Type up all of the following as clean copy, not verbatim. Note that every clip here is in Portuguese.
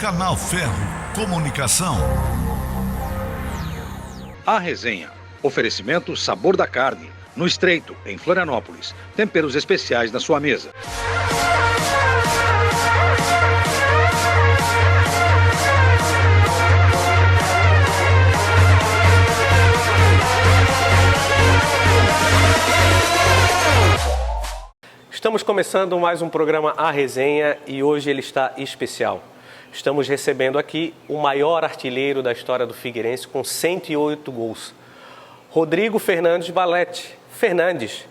Canal Ferro Comunicação. A Resenha. Oferecimento Sabor da Carne. No Estreito, em Florianópolis. Temperos especiais na sua mesa. Estamos começando mais um programa A Resenha e hoje ele está especial. Estamos recebendo aqui o maior artilheiro da história do Figueirense com 108 gols. Rodrigo Fernandes Valete. Fernandes,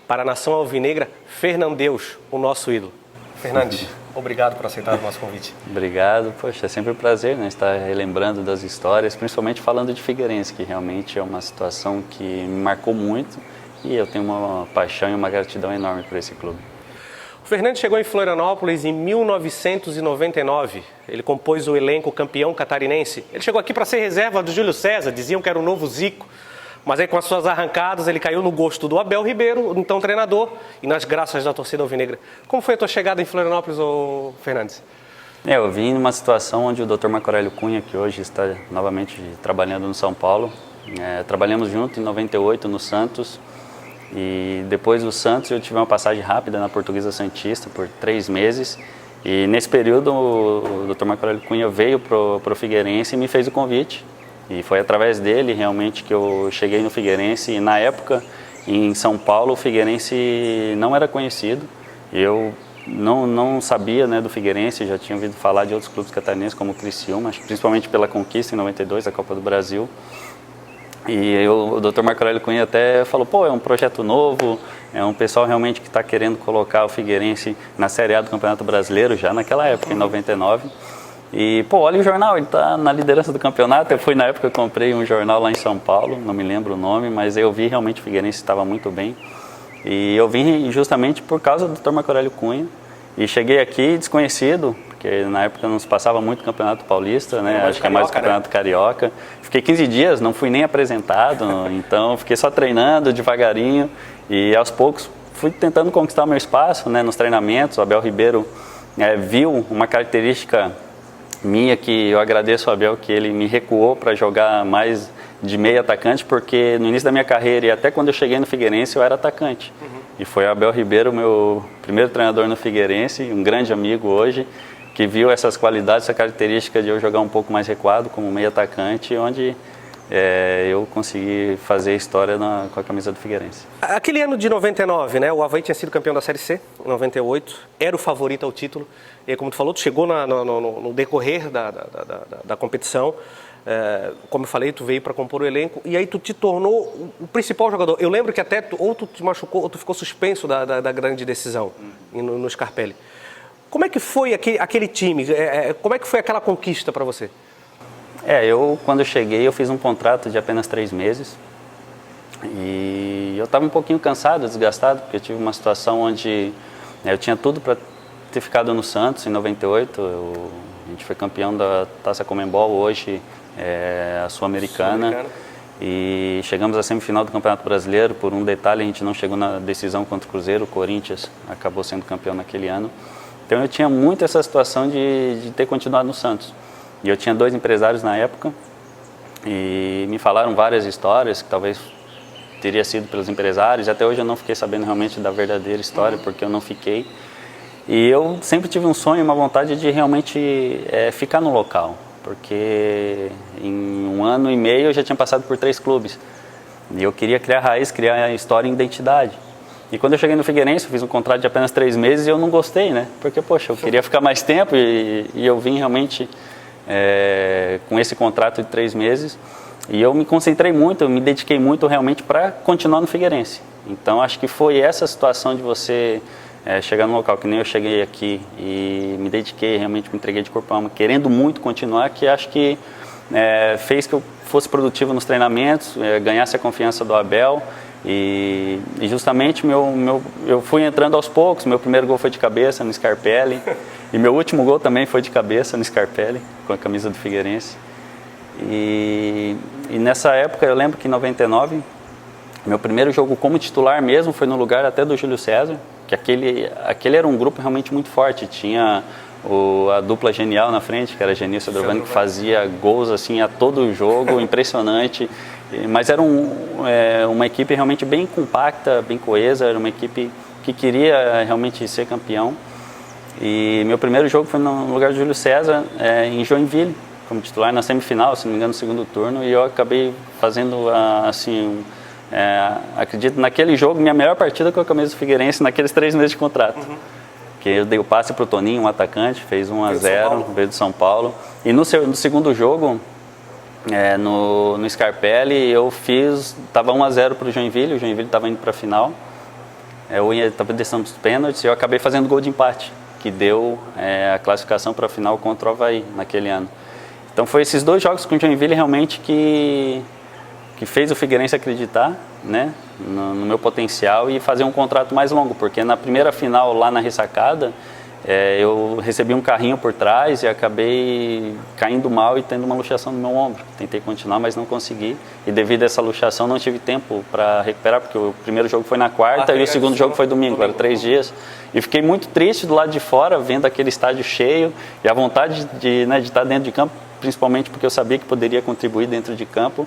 para a nação alvinegra, Fernandeus, o nosso ídolo. Fernandes, obrigado por aceitar o nosso convite. Obrigado, poxa, é sempre um prazer, né, estar relembrando das histórias, principalmente falando de Figueirense, que realmente é uma situação que me marcou muito e eu tenho uma paixão e uma gratidão enorme por esse clube. O Fernandes chegou em Florianópolis em 1999. Ele compôs o elenco campeão catarinense. Ele chegou aqui para ser reserva do Júlio César, diziam que era o novo Zico. Mas aí com as suas arrancadas ele caiu no gosto do Abel Ribeiro, então treinador, e nas graças da torcida alvinegra. Como foi a tua chegada em Florianópolis, Fernandes? Eu vim numa situação onde o Dr. Marco Aurélio Cunha, que hoje está novamente trabalhando no São Paulo, trabalhamos junto em 98 no Santos, e depois do Santos eu tive uma passagem rápida na Portuguesa Santista por 3 meses, e nesse período o Dr. Marco Aurélio Cunha veio para o Figueirense e me fez o convite. E foi através dele realmente que eu cheguei no Figueirense. E na época, em São Paulo, o Figueirense não era conhecido. Eu não sabia, né, do Figueirense, já tinha ouvido falar de outros clubes catarinenses, como o Criciúma, principalmente pela conquista em 92, a Copa do Brasil. E o Dr. Marco Aurélio Cunha até falou, pô, é um projeto novo, é um pessoal realmente que está querendo colocar o Figueirense na Série A do Campeonato Brasileiro, já naquela época, em 99. E, pô, olha o jornal, ele está na liderança do campeonato. Eu fui na época, eu comprei um jornal lá em São Paulo, não me lembro o nome, mas eu vi realmente o Figueirense estava muito bem. E eu vim justamente por causa do Dr. Marco Aurélio Cunha. E cheguei aqui desconhecido, porque na época não se passava muito Campeonato Paulista, né? Acho que é mais o Campeonato Carioca. Fiquei 15 dias, não fui nem apresentado, então fiquei só treinando devagarinho. E aos poucos fui tentando conquistar o meu espaço, né, nos treinamentos. O Abel Ribeiro viu uma característica minha, que eu agradeço ao Abel, que ele me recuou para jogar mais de meio atacante, porque no início da minha carreira e até quando eu cheguei no Figueirense eu era atacante. E foi o Abel Ribeiro, meu primeiro treinador no Figueirense, um grande amigo hoje, que viu essas qualidades, essa característica de eu jogar um pouco mais recuado como meio atacante, onde eu consegui fazer história com a camisa do Figueirense. Aquele ano de 99, né, o Avaí tinha sido campeão da Série C, em 98, era o favorito ao título. E como tu falou, tu chegou no decorrer da competição, como eu falei, tu veio para compor o elenco e aí tu te tornou o principal jogador. Eu lembro que até ou tu te machucou ou tu ficou suspenso da grande decisão no Scarpelli. Como é que foi aquele time? Como é que foi aquela conquista para você? Quando eu cheguei, eu fiz um contrato de apenas 3 meses e eu estava um pouquinho cansado, desgastado, porque eu tive uma situação onde eu tinha tudo para ter ficado no Santos em 98, a gente foi campeão da Taça Comembol, hoje a Sul-Americana, e chegamos à semifinal do Campeonato Brasileiro. Por um detalhe, a gente não chegou na decisão contra o Cruzeiro, o Corinthians acabou sendo campeão naquele ano. Então eu tinha muito essa situação de ter continuado no Santos. E eu tinha 2 empresários na época e me falaram várias histórias que talvez teria sido pelos empresários. Até hoje eu não fiquei sabendo realmente da verdadeira história, porque eu não fiquei. E eu sempre tive um sonho, uma vontade de realmente ficar no local, porque em 1 ano e meio eu já tinha passado por 3 clubes. E eu queria criar raiz, criar história e identidade. E quando eu cheguei no Figueirense, eu fiz um contrato de apenas 3 meses e eu não gostei, né? Porque, poxa, eu queria ficar mais tempo e eu vim realmente com esse contrato de 3 meses. E eu me concentrei muito, eu me dediquei muito realmente para continuar no Figueirense. Então, acho que foi essa situação de você chegar num local que nem eu cheguei aqui e me dediquei, realmente me entreguei de corpo e alma, querendo muito continuar, que acho que fez que eu fosse produtivo nos treinamentos, ganhasse a confiança do Abel. E justamente eu fui entrando aos poucos. Meu primeiro gol foi de cabeça no Scarpelli e meu último gol também foi de cabeça no Scarpelli, com a camisa do Figueirense. E nessa época, eu lembro que em 99, meu primeiro jogo como titular mesmo foi no lugar até do Júlio César, que aquele era um grupo realmente muito forte. Tinha a dupla genial na frente, que era Genilson e Adrovani, que fazia gols assim a todo jogo, impressionante. Mas era uma equipe realmente bem compacta, bem coesa, era uma equipe que queria realmente ser campeão. E meu primeiro jogo foi no lugar do Júlio César, em Joinville, como titular na semifinal, se não me engano, no segundo turno, e eu acabei fazendo, assim, acredito, naquele jogo, minha melhor partida com a camisa do Figueirense naqueles 3 meses de contrato. Que eu dei o passe para o Toninho, um atacante, fez 1-0, veio do São Paulo. E no segundo jogo, no Scarpelli, eu estava 1-0 para o Joinville estava indo para a final. Eu estava descendo os pênaltis e eu acabei fazendo gol de empate, que deu a classificação para a final contra o Avaí naquele ano. Então foi esses 2 jogos com o Joinville realmente que fez o Figueirense acreditar, né, no meu potencial e fazer um contrato mais longo, porque na primeira final lá na Ressacada, eu recebi um carrinho por trás e acabei caindo mal e tendo uma luxação no meu ombro. Tentei continuar, mas não consegui. E devido a essa luxação não tive tempo para recuperar, porque o primeiro jogo foi na quarta e o segundo jogo foi domingo, era 3 dias. E fiquei muito triste do lado de fora, vendo aquele estádio cheio e a vontade de estar dentro de campo, principalmente porque eu sabia que poderia contribuir dentro de campo.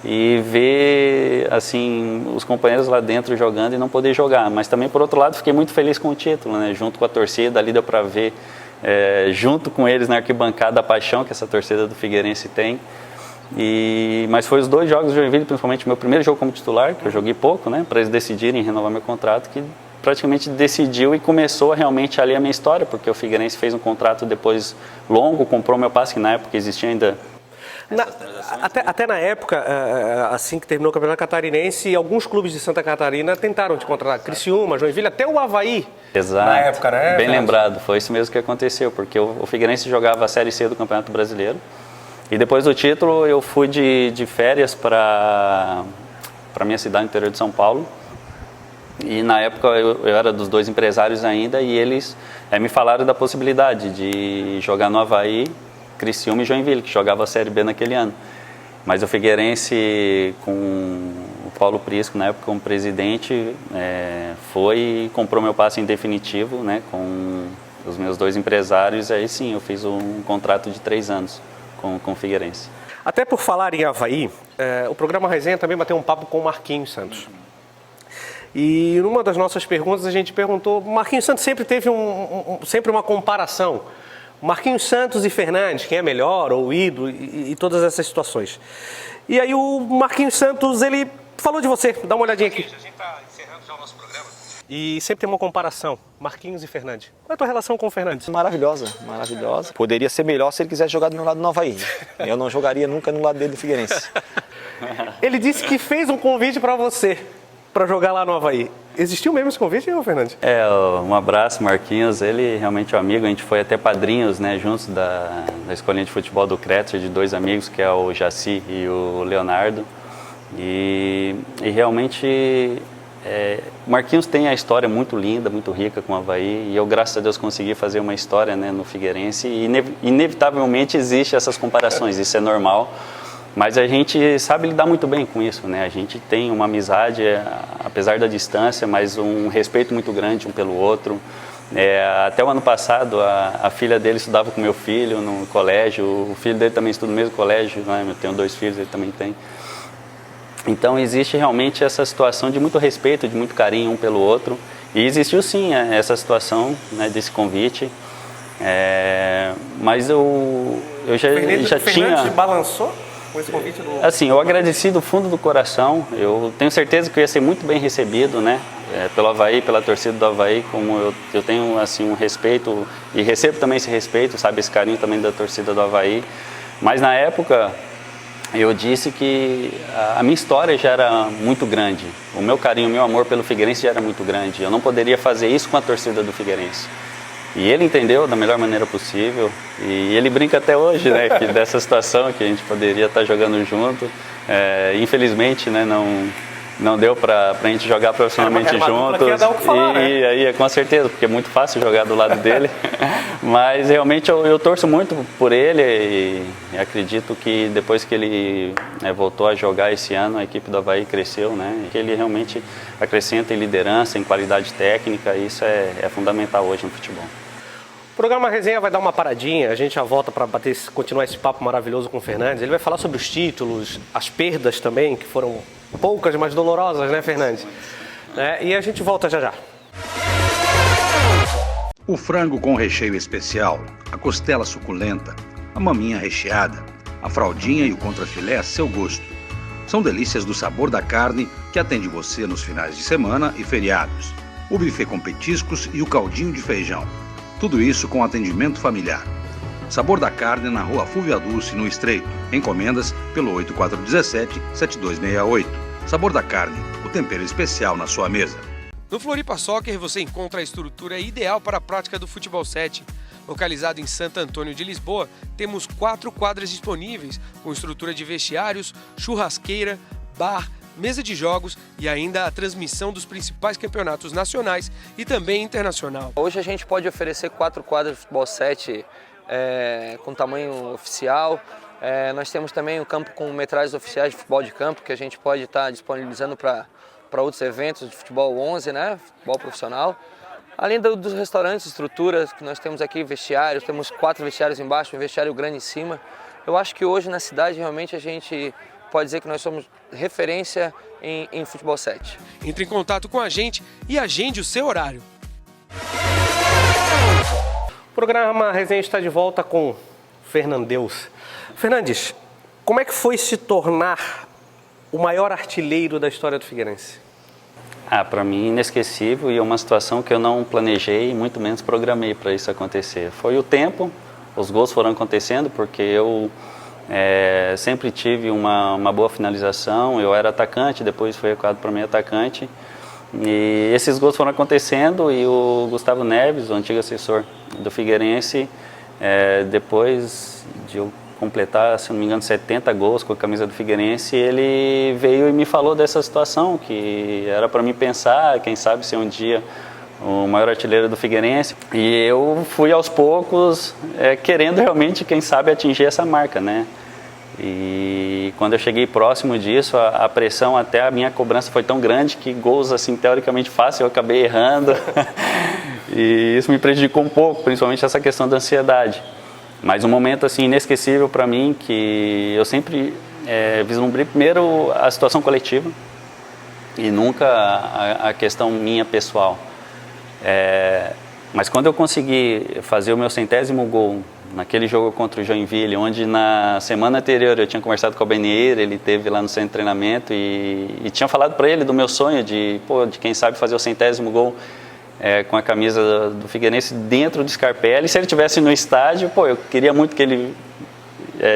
E ver assim os companheiros lá dentro jogando e não poder jogar, mas também por outro lado fiquei muito feliz com o título, né? Junto com a torcida, ali deu para ver junto com eles na arquibancada a paixão que essa torcida do Figueirense tem. Mas foi os 2 jogos do Joinville, principalmente meu primeiro jogo como titular, que eu joguei pouco, né? Para eles decidirem renovar meu contrato, que praticamente decidiu e começou realmente ali a minha história, porque o Figueirense fez um contrato depois longo, comprou meu passe, que na época existia ainda. Até na época, assim que terminou o Campeonato Catarinense, alguns clubes de Santa Catarina tentaram te contratar. Criciúma, Joinville, até o Avaí. Exato. Na época, né? Bem lembrado, foi isso mesmo que aconteceu, porque o Figueirense jogava a Série C do Campeonato Brasileiro. E depois do título, eu fui de férias para minha cidade, no interior de São Paulo. E na época eu era dos 2 empresários ainda e eles me falaram da possibilidade de jogar no Avaí, Criciúma e Joinville, que jogava a Série B naquele ano. Mas o Figueirense, com o Paulo Prisco, na época como presidente, foi e comprou meu passe em definitivo, né, com os meus 2 empresários. Aí sim, eu fiz um contrato de 3 anos com o Figueirense. Até por falar em Avaí, o programa Resenha também bateu um papo com o Marquinhos Santos. E numa das nossas perguntas a gente perguntou, Marquinhos Santos sempre teve sempre uma comparação. Marquinhos Santos e Fernandes, quem é melhor, ou ídolo, e todas essas situações. E aí o Marquinhos Santos, ele falou de você, dá uma olhadinha aqui. A gente está encerrando já o nosso programa. E sempre tem uma comparação, Marquinhos e Fernandes. Qual é a tua relação com o Fernandes? Maravilhosa, maravilhosa. Poderia ser melhor se ele quisesse jogar do meu lado no Avaí. Eu não jogaria nunca no lado dele do Figueirense. Ele disse que fez um convite para você, para jogar lá no Avaí. Existiu mesmo esse convite, Fernandes? Um abraço, Marquinhos. Ele realmente é um amigo. A gente foi até padrinhos, né, juntos da escolinha de futebol do Kretzer, de 2 amigos, que é o Jaci e o Leonardo. E realmente o Marquinhos tem a história muito linda, muito rica com o Avaí. E eu, graças a Deus, consegui fazer uma história, né, no Figueirense. E inevitavelmente existe essas comparações, isso é normal. Mas a gente sabe lidar muito bem com isso, né? A gente tem uma amizade, apesar da distância, mas um respeito muito grande um pelo outro. Até o ano passado, a filha dele estudava com meu filho no colégio, o filho dele também estuda no mesmo colégio, né? Eu tenho 2 filhos, ele também tem. Então existe realmente essa situação de muito respeito, de muito carinho um pelo outro. E existiu sim essa situação, né, desse convite. Mas eu já tinha... Fernandes balançou? Esse convite do... Assim, eu agradeci do fundo do coração. Eu tenho certeza que eu ia ser muito bem recebido, né, pelo Avaí, pela torcida do Avaí, como eu tenho assim um respeito e recebo também esse respeito, sabe, esse carinho também da torcida do Avaí. Mas na época eu disse que a minha história já era muito grande. O meu carinho, o meu amor pelo Figueirense já era muito grande. Eu não poderia fazer isso com a torcida do Figueirense. E ele entendeu da melhor maneira possível, e ele brinca até hoje, né, que dessa situação que a gente poderia estar jogando junto. Infelizmente, né, não deu pra gente jogar profissionalmente juntos. E aí, com certeza, porque é muito fácil jogar do lado dele. Mas realmente eu torço muito por ele e acredito que depois que ele voltou a jogar esse ano, a equipe do Avaí cresceu, né? Que ele realmente acrescenta em liderança, em qualidade técnica, e isso é fundamental hoje no futebol. O programa Resenha vai dar uma paradinha, a gente já volta para continuar esse papo maravilhoso com o Fernandes. Ele vai falar sobre os títulos, as perdas também, que foram poucas, mas dolorosas, né, Fernandes? E a gente volta já já. O frango com recheio especial, a costela suculenta, a maminha recheada, a fraldinha e o contrafilé a seu gosto. São delícias do Sabor da Carne que atende você nos finais de semana e feriados. O buffet com petiscos e o caldinho de feijão. Tudo isso com atendimento familiar. Sabor da Carne na Rua Fúvia Dulce, no Estreito. Encomendas pelo 8417-7268. Sabor da Carne, o tempero especial na sua mesa. No Floripa Soccer você encontra a estrutura ideal para a prática do futebol 7. Localizado em Santo Antônio de Lisboa, temos 4 quadras disponíveis, com estrutura de vestiários, churrasqueira, bar, mesa de jogos e ainda a transmissão dos principais campeonatos nacionais e também internacional. Hoje a gente pode oferecer 4 quadras de futebol 7 com tamanho oficial. Nós temos também um campo com metragens oficiais de futebol de campo que a gente pode estar disponibilizando para outros eventos de futebol 11, né? Futebol profissional. Além dos restaurantes, estruturas que nós temos aqui, vestiários, temos 4 vestiários embaixo, um vestiário grande em cima. Eu acho que hoje na cidade realmente a gente pode dizer que nós somos referência em futebol 7. Entre em contato com a gente e agende o seu horário. O programa Resenha está de volta com Fernandeus. Fernandes, como é que foi se tornar o maior artilheiro da história do Figueirense? Para mim, inesquecível e uma situação que eu não planejei, muito menos programei para isso acontecer. Foi o tempo, os gols foram acontecendo porque eu sempre tive uma boa finalização, eu era atacante, depois fui educado para meio atacante. E esses gols foram acontecendo e o Gustavo Neves, o antigo assessor do Figueirense, depois de eu completar, se não me engano, 70 gols com a camisa do Figueirense, ele veio e me falou dessa situação, que era para mim pensar, quem sabe ser um dia o maior artilheiro do Figueirense. E eu fui aos poucos querendo realmente, quem sabe, atingir essa marca, né? E quando eu cheguei próximo disso, a pressão, até a minha cobrança foi tão grande que gols, assim, teoricamente fáceis, eu acabei errando. E isso me prejudicou um pouco, principalmente essa questão da ansiedade. Mas um momento assim inesquecível para mim, que eu sempre vislumbrei primeiro a situação coletiva e nunca a questão minha pessoal. Mas quando eu consegui fazer o meu 100º gol naquele jogo contra o Joinville, onde na semana anterior eu tinha conversado com o Beneir, ele esteve lá no centro de treinamento e tinha falado para ele do meu sonho de quem sabe fazer o 100º gol com a camisa do Figueirense dentro do Scarpelli. E se ele estivesse no estádio, eu queria muito que ele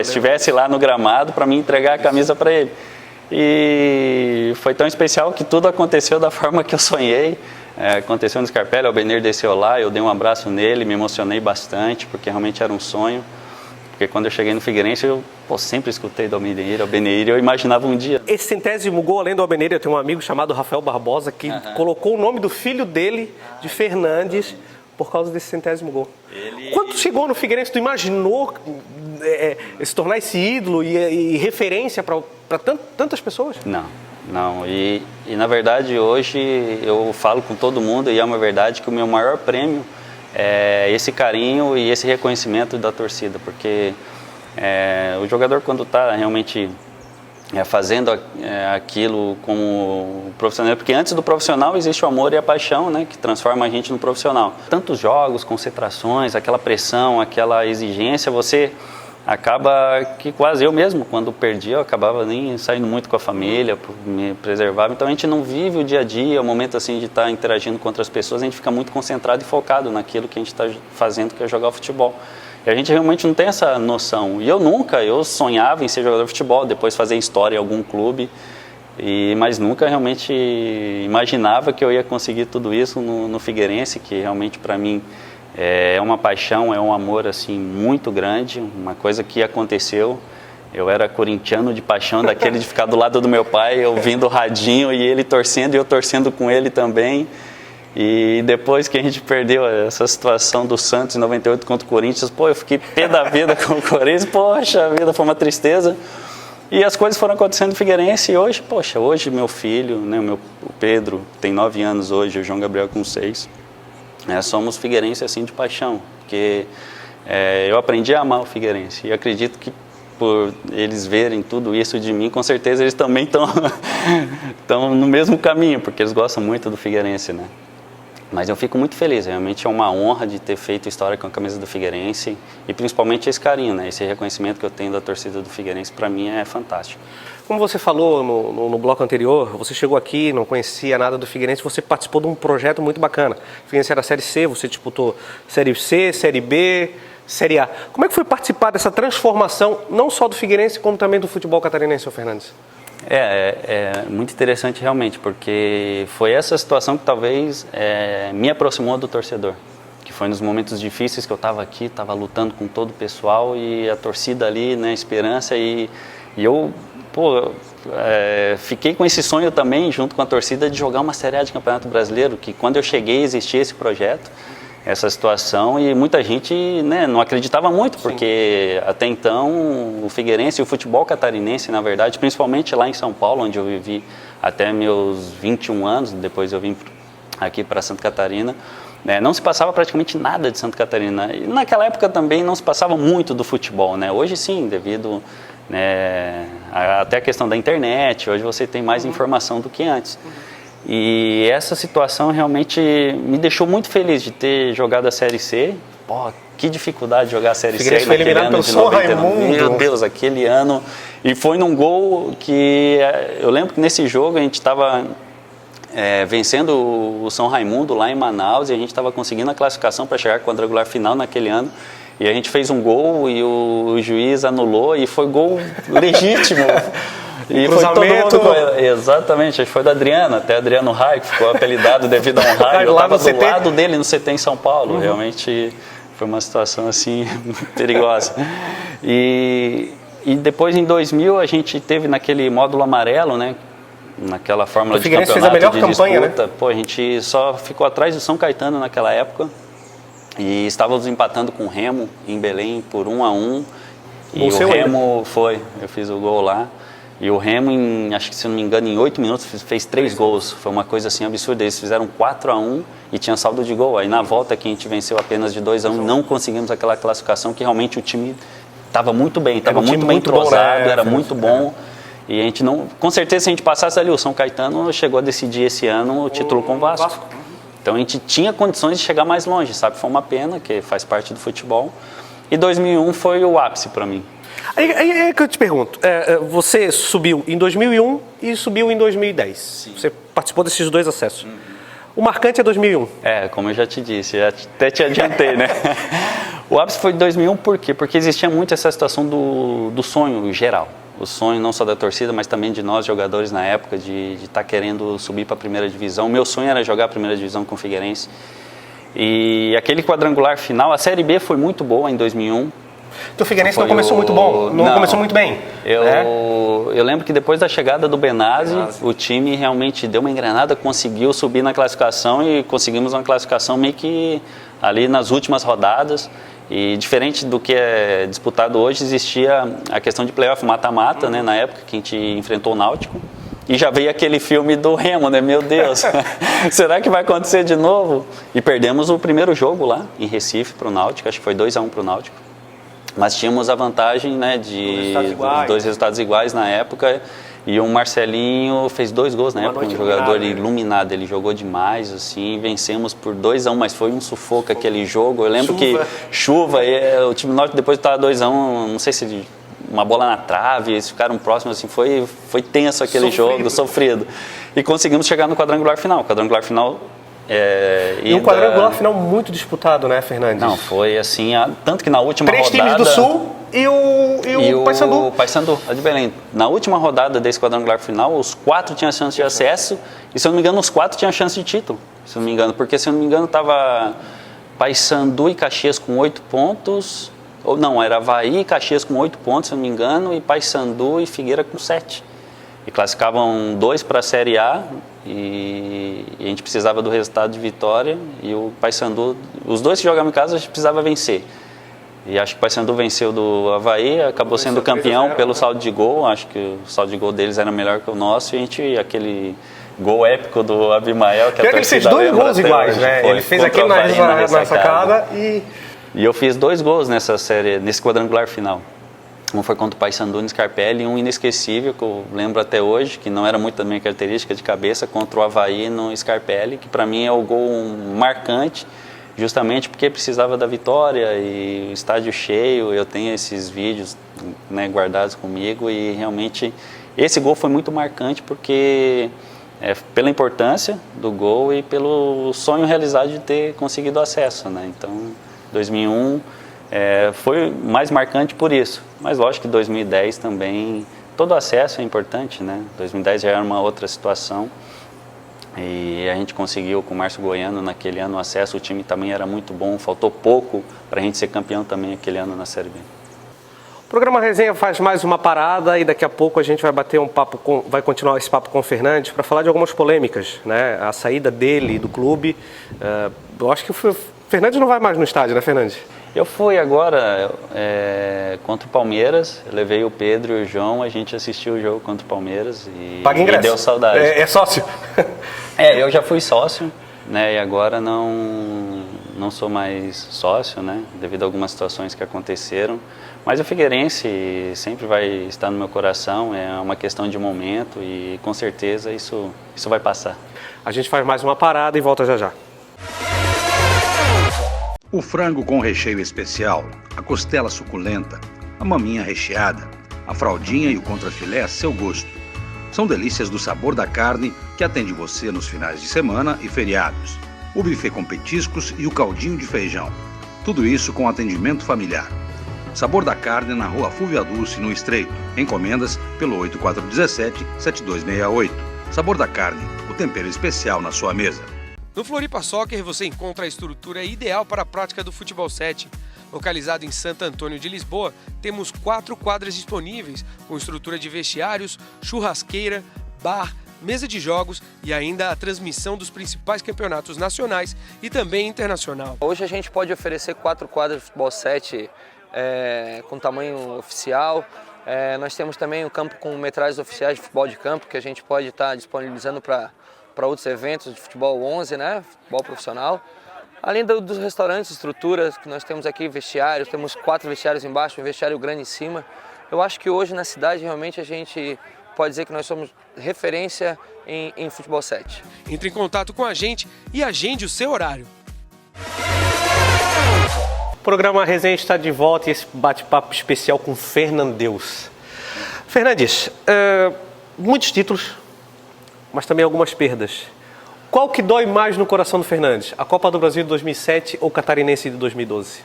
estivesse lá no gramado para mim entregar a camisa para ele. E foi tão especial que tudo aconteceu da forma que eu sonhei. Aconteceu no Scarpelli, o Beneir desceu lá, eu dei um abraço nele, me emocionei bastante, porque realmente era um sonho. Porque quando eu cheguei no Figueirense, eu sempre escutei do Albeneir, e eu imaginava um dia. Esse 100º gol, além do Albeneir, eu tenho um amigo chamado Rafael Barbosa, que colocou o nome do filho dele, de Fernandes, por causa desse 100º gol. Quando tu chegou no Figueirense, tu imaginou se tornar esse ídolo e referência para tantas pessoas? Não. E na verdade hoje eu falo com todo mundo, e é uma verdade, que o meu maior prêmio esse carinho e esse reconhecimento da torcida, porque o jogador, quando está realmente fazendo aquilo como profissional, porque antes do profissional existe o amor e a paixão, né, que transforma a gente no profissional. Tantos jogos, concentrações, aquela pressão, aquela exigência, você acaba que quase eu mesmo, quando perdi, eu acabava nem saindo muito com a família, me preservava. Então a gente não vive o dia a dia, o momento assim de estar interagindo com outras pessoas, a gente fica muito concentrado e focado naquilo que a gente está fazendo, que é jogar o futebol. E a gente realmente não tem essa noção. E eu sonhava em ser jogador de futebol, depois fazer história em algum clube, mas nunca realmente imaginava que eu ia conseguir tudo isso no Figueirense, que realmente para mim é uma paixão, é um amor assim muito grande, uma coisa que aconteceu. Eu era corintiano de paixão, daquele de ficar do lado do meu pai, ouvindo o radinho e ele torcendo e eu torcendo com ele também. E depois que a gente perdeu essa situação do Santos em 98 contra o Corinthians, eu fiquei pé da vida com o Corinthians, poxa vida, foi uma tristeza. E as coisas foram acontecendo no Figueirense e hoje, hoje meu filho, né, o Pedro tem 9 anos hoje, o João Gabriel com 6. Somos figueirenses assim de paixão, porque eu aprendi a amar o Figueirense e acredito que por eles verem tudo isso de mim, com certeza eles também estão no mesmo caminho, porque eles gostam muito do Figueirense, né? Mas eu fico muito feliz, realmente é uma honra de ter feito história com a camisa do Figueirense e principalmente esse carinho, né? Esse reconhecimento que eu tenho da torcida do Figueirense, para mim é fantástico. Como você falou no bloco anterior, você chegou aqui, não conhecia nada do Figueirense, você participou de um projeto muito bacana. O Figueirense era a Série C, você disputou Série C, Série B, Série A. Como é que foi participar dessa transformação, não só do Figueirense, como também do futebol catarinense, senhor Fernandes? É muito interessante realmente, porque foi essa situação que talvez me aproximou do torcedor. Que foi nos momentos difíceis que eu estava aqui, estava lutando com todo o pessoal e a torcida ali, né, esperança e eu... fiquei com esse sonho também, junto com a torcida, de jogar uma Série A de Campeonato Brasileiro, que quando eu cheguei existia esse projeto, essa situação, e muita gente, né, não acreditava muito, porque até então o Figueirense e o futebol catarinense, na verdade, principalmente lá em São Paulo, onde eu vivi até meus 21 anos, depois eu vim aqui para Santa Catarina, não se passava praticamente nada de Santa Catarina. E naquela época também não se passava muito do futebol, né? Hoje sim, devido... até a questão da internet, hoje você tem mais informação do que antes. E essa situação realmente me deixou muito feliz de ter jogado a Série C. Que dificuldade de jogar a Série C naquele ano de 99. Meu Deus, aquele ano. E foi num gol que eu lembro que nesse jogo a gente estava vencendo o São Raimundo lá em Manaus e a gente estava conseguindo a classificação para chegar com o quadrangular final naquele ano. E a gente fez um gol e o juiz anulou e foi gol legítimo. E foi todo mundo... Exatamente, foi do Adriano, até Adriano Raio, que ficou apelidado devido a um raio. Eu estava do lado dele no CT em São Paulo. Realmente foi uma situação assim perigosa. E depois em 2000 a gente teve naquele módulo amarelo, né? Naquela fórmula de campeonato fez a melhor de campanha, disputa. Né? A gente só ficou atrás do São Caetano naquela época. E estávamos empatando com o Remo em Belém por 1-1. E o Remo eu fiz o gol lá. E o Remo, acho que se não me engano, em 8 minutos fez 3 gols. Foi uma coisa assim absurda. Eles fizeram 4-1 e tinha saldo de gol. Aí na volta que a gente venceu apenas de 2-1, não conseguimos aquela classificação, que realmente o time estava muito bem, estava muito bem entrosado, era muito bom. E a gente não... Com certeza, se a gente passasse ali, o São Caetano chegou a decidir esse ano o título com o Vasco. Então a gente tinha condições de chegar mais longe, sabe? Foi uma pena, que faz parte do futebol. E 2001 foi o ápice para mim. Aí é que eu te pergunto, você subiu em 2001 e subiu em 2010. Sim. Você participou desses 2 acessos. O marcante é 2001. Como eu já te disse, até te adiantei, né? O ápice foi em 2001 por quê? Porque existia muito essa situação do sonho geral. O sonho não só da torcida, mas também de nós jogadores na época, de estar querendo subir para a primeira divisão. O meu sonho era jogar a primeira divisão com o Figueirense. E aquele quadrangular final, a Série B foi muito boa em 2001. Então o Figueirense não começou muito bom, não começou muito bem. Eu lembro que depois da chegada do Benazzi, o time realmente deu uma engrenada, conseguiu subir na classificação e conseguimos uma classificação meio que ali nas últimas rodadas. E diferente do que é disputado hoje, existia a questão de playoff mata-mata, né, na época que a gente enfrentou o Náutico. E já veio aquele filme do Remo, né? Meu Deus, será que vai acontecer de novo? E perdemos o primeiro jogo lá em Recife para o Náutico, acho que foi 2-1 para o Náutico. Mas tínhamos a vantagem, né, de 2 resultados iguais na época. E o Marcelinho fez 2 gols na época, um jogador iluminado, ele jogou demais, assim, vencemos por 2-1, mas foi um sufoco aquele jogo. Eu lembro que chuva, o time norte depois estava 2-1, não sei se uma bola na trave, eles ficaram próximos, assim, foi tenso aquele jogo, sofrido. E conseguimos chegar no quadrangular final. O quadrangular final... E um quadrangular final muito disputado, né, Fernandes? Não, foi assim, tanto que na última 3 rodada... 3 times do Sul e o Paysandu. O Paysandu, a de Belém. Na última rodada desse quadrangular final, os 4 tinham chance de acesso e, se eu não me engano, os 4 tinham chance de título, se eu não me engano. Porque, se eu não me engano, estava Paysandu e Caxias com 8 pontos... Ou não, era Avaí e Caxias com 8 pontos, se eu não me engano, e Paysandu e Figueira com 7. E classificavam 2 para a Série A e a gente precisava do resultado de vitória. E o Paysandu, os 2 que jogavam em casa, a gente precisava vencer. E acho que o Paysandu venceu do Avaí, acabou sendo campeão pelo saldo de gol. Acho que o saldo de gol deles era melhor que o nosso. E a gente, aquele gol épico do Abimael, que Pior a que ele fez torcida dois lembra gols até iguais, hoje. né? Foi Ele fez contra aqui o Avaí na ressacada. sacada e eu fiz 2 gols nessa série, nesse quadrangular final. Um foi contra o Paysandu no Scarpelli e um inesquecível, que eu lembro até hoje, que não era muito da minha característica de cabeça, contra o Avaí no Scarpelli, que para mim é o gol marcante, justamente porque precisava da vitória e o estádio cheio. Eu tenho esses vídeos, né, guardados comigo, e realmente esse gol foi muito marcante porque pela importância do gol e pelo sonho realizado de ter conseguido acesso, né? Então, 2001 foi mais marcante por isso, mas lógico que 2010 também, todo acesso é importante, né? 2010 já era uma outra situação e a gente conseguiu com o Márcio Goiano naquele ano o acesso. O time também era muito bom, faltou pouco para a gente ser campeão também aquele ano na Série B. o programa Resenha faz mais uma parada e daqui a pouco a gente vai bater um papo vai continuar esse papo com o Fernandes para falar de algumas polêmicas, né? A saída dele do clube. Eu acho que o Fernandes não vai mais no estádio, né, Fernandes? Eu fui agora contra o Palmeiras, eu levei o Pedro e o João, a gente assistiu o jogo contra o Palmeiras e deu saudade. É sócio? Eu já fui sócio, né, e agora não sou mais sócio, né, devido a algumas situações que aconteceram. Mas o Figueirense sempre vai estar no meu coração, é uma questão de momento e com certeza isso vai passar. A gente faz mais uma parada e volta já já. O frango com recheio especial, a costela suculenta, a maminha recheada, a fraldinha e o contrafilé a seu gosto. São delícias do Sabor da Carne que atende você nos finais de semana e feriados. O buffet com petiscos e o caldinho de feijão. Tudo isso com atendimento familiar. Sabor da Carne na Rua Fúvia Dulce, no Estreito. Encomendas pelo 8417-7268. Sabor da Carne, o tempero especial na sua mesa. No Floripa Soccer você encontra a estrutura ideal para a prática do futebol 7. Localizado em Santo Antônio de Lisboa, temos 4 quadras disponíveis, com estrutura de vestiários, churrasqueira, bar, mesa de jogos e ainda a transmissão dos principais campeonatos nacionais e também internacional. Hoje a gente pode oferecer 4 quadras de futebol 7 com tamanho oficial. Nós temos também um campo com metragens oficiais de futebol de campo, que a gente pode estar disponibilizando para outros eventos de futebol 11, né? Futebol profissional. Além dos restaurantes, estruturas que nós temos aqui, vestiários, temos 4 vestiários embaixo, um vestiário grande em cima. Eu acho que hoje na cidade realmente a gente pode dizer que nós somos referência em futebol 7. Entre em contato com a gente e agende o seu horário. O programa Resenha está de volta e esse bate-papo especial com Fernandeus. Fernandes, muitos títulos, mas também algumas perdas. Qual que dói mais no coração do Fernandes? A Copa do Brasil de 2007 ou o Catarinense de 2012?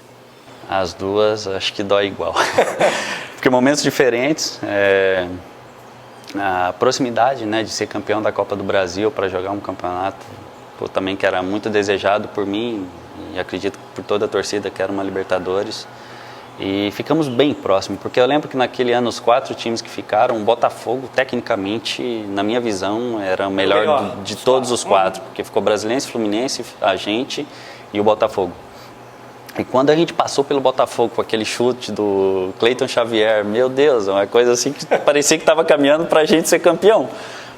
As duas acho que dói igual. Porque momentos diferentes, a proximidade, né, de ser campeão da Copa do Brasil para jogar um campeonato também que era muito desejado por mim e acredito por toda a torcida, que era uma Libertadores. E ficamos bem próximos, porque eu lembro que naquele ano os 4 times que ficaram, o Botafogo, tecnicamente, na minha visão, era o melhor de todos os 4, porque ficou Brasiliense, Fluminense, a gente e o Botafogo. E quando a gente passou pelo Botafogo com aquele chute do Cleiton Xavier, meu Deus, uma coisa assim que parecia que estava caminhando para a gente ser campeão.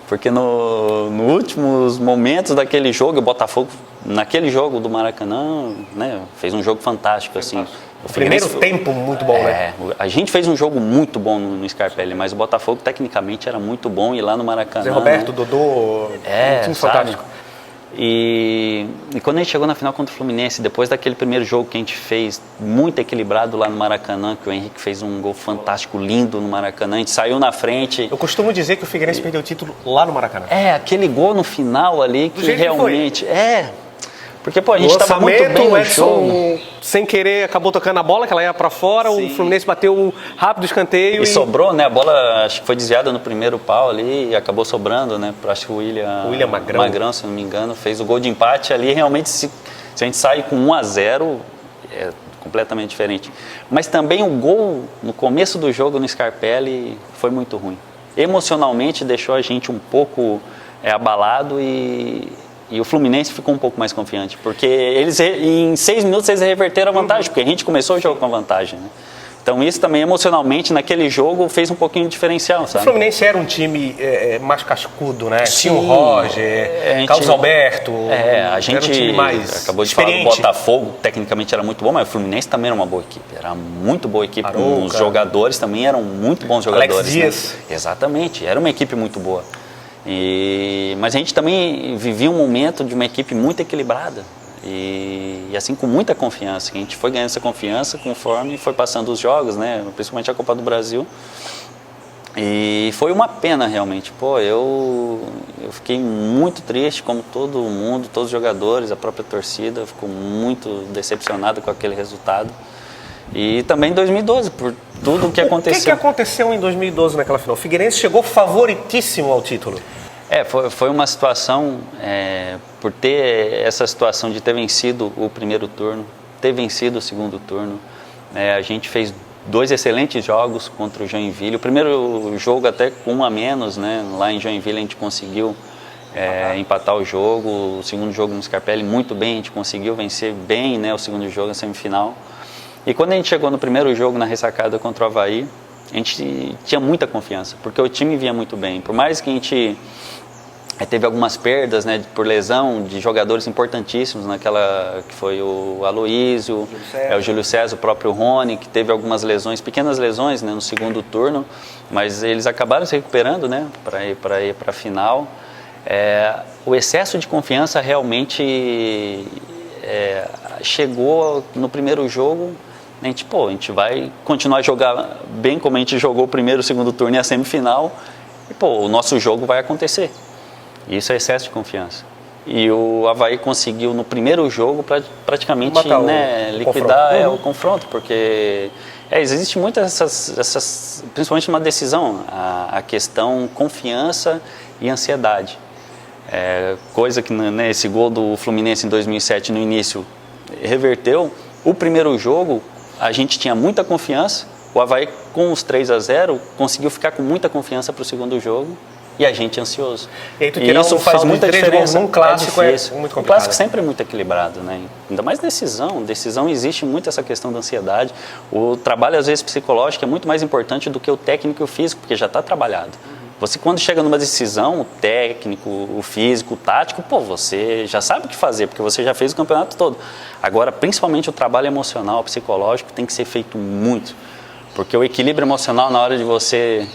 Porque nos últimos momentos daquele jogo, o Botafogo, naquele jogo do Maracanã, né, fez um jogo fantástico, assim. O primeiro tempo muito bom, né? A gente fez um jogo muito bom no Scarpelli, mas o Botafogo tecnicamente era muito bom e lá no Maracanã... Zé Roberto, né? Dodô, um time fantástico. E quando a gente chegou na final contra o Fluminense, depois daquele primeiro jogo que a gente fez, muito equilibrado lá no Maracanã, que o Henrique fez um gol fantástico, lindo no Maracanã, a gente saiu na frente. Eu costumo dizer que o Figueirense perdeu o título lá no Maracanã. Aquele gol no final ali, que realmente... Porque, a gente estava muito bem o no Edson, jogo. sem querer, acabou tocando a bola, que ela ia para fora, sim. O Fluminense bateu rápido o escanteio. E sobrou, né? A bola acho que foi desviada no primeiro pau ali e acabou sobrando, né? Acho que o William Magrão, se não me engano, fez o gol de empate ali. Realmente, se a gente sai com 1-0, é completamente diferente. Mas também o gol no começo do jogo no Scarpelli foi muito ruim. Emocionalmente deixou a gente um pouco abalado e o Fluminense ficou um pouco mais confiante, porque eles em 6 minutos eles reverteram a vantagem, porque a gente começou o jogo com a vantagem, né? Então isso também emocionalmente naquele jogo fez um pouquinho de diferencial, O sabe? Fluminense era um time mais cascudo, né? Sim. Tinha o Roger, Carlos Alberto. A era um gente time mais acabou de experiente. falar do Botafogo, tecnicamente era muito bom, mas o Fluminense também era uma boa equipe. Era muito boa equipe. Arouca. Os jogadores também eram muito bons jogadores. Alex Dias. Né? Exatamente, era uma equipe muito boa. Mas a gente também vivia um momento de uma equipe muito equilibrada. E assim, com muita confiança. A gente foi ganhando essa confiança conforme foi passando os jogos, né? Principalmente a Copa do Brasil. E foi uma pena, realmente. Pô, eu fiquei muito triste, como todo mundo, todos os jogadores, a própria torcida, ficou muito decepcionado com aquele resultado. E também em 2012, por tudo o que aconteceu. O que aconteceu em 2012 naquela final? O Figueirense chegou favoritíssimo ao título. Foi uma situação, por ter essa situação de ter vencido o primeiro turno, ter vencido o segundo turno, a gente fez 2 excelentes jogos contra o Joinville. O primeiro jogo até com 1 a menos, né? Lá em Joinville a gente conseguiu empatar o jogo. O segundo jogo no Scarpelli muito bem, a gente conseguiu vencer bem, né? O segundo jogo, a semifinal. E quando a gente chegou no primeiro jogo na ressacada contra o Avaí, a gente tinha muita confiança, porque o time vinha muito bem. Por mais que a gente teve algumas perdas, né, por lesão de jogadores importantíssimos naquela, que foi o Aloísio, o Júlio César, o próprio Rony, que teve algumas lesões, pequenas lesões, né, no segundo turno, mas eles acabaram se recuperando, né, para ir para a final. O excesso de confiança realmente chegou no primeiro jogo. A gente vai continuar a jogar bem como a gente jogou o primeiro, o segundo turno e a semifinal, e o nosso jogo vai acontecer. Isso é excesso de confiança. E o Avaí conseguiu no primeiro jogo praticamente liquidar o confronto, porque existe muitas essas, principalmente numa decisão, a questão confiança e ansiedade. Coisa que esse gol do Fluminense em 2007 no início reverteu. O primeiro jogo a gente tinha muita confiança, o Avaí com os 3-0 conseguiu ficar com muita confiança para o segundo jogo e a gente ansioso. E aí tu tirar isso faz muita diferença. Num clássico é muito complicado. O clássico sempre é muito equilibrado, né? Ainda mais decisão existe muito essa questão da ansiedade. O trabalho às vezes psicológico é muito mais importante do que o técnico e o físico, porque já está trabalhado. Você, quando chega numa decisão, o técnico, o físico, o tático, você já sabe o que fazer, porque você já fez o campeonato todo. Agora, principalmente o trabalho emocional, psicológico, tem que ser feito muito. Porque o equilíbrio emocional, na hora de você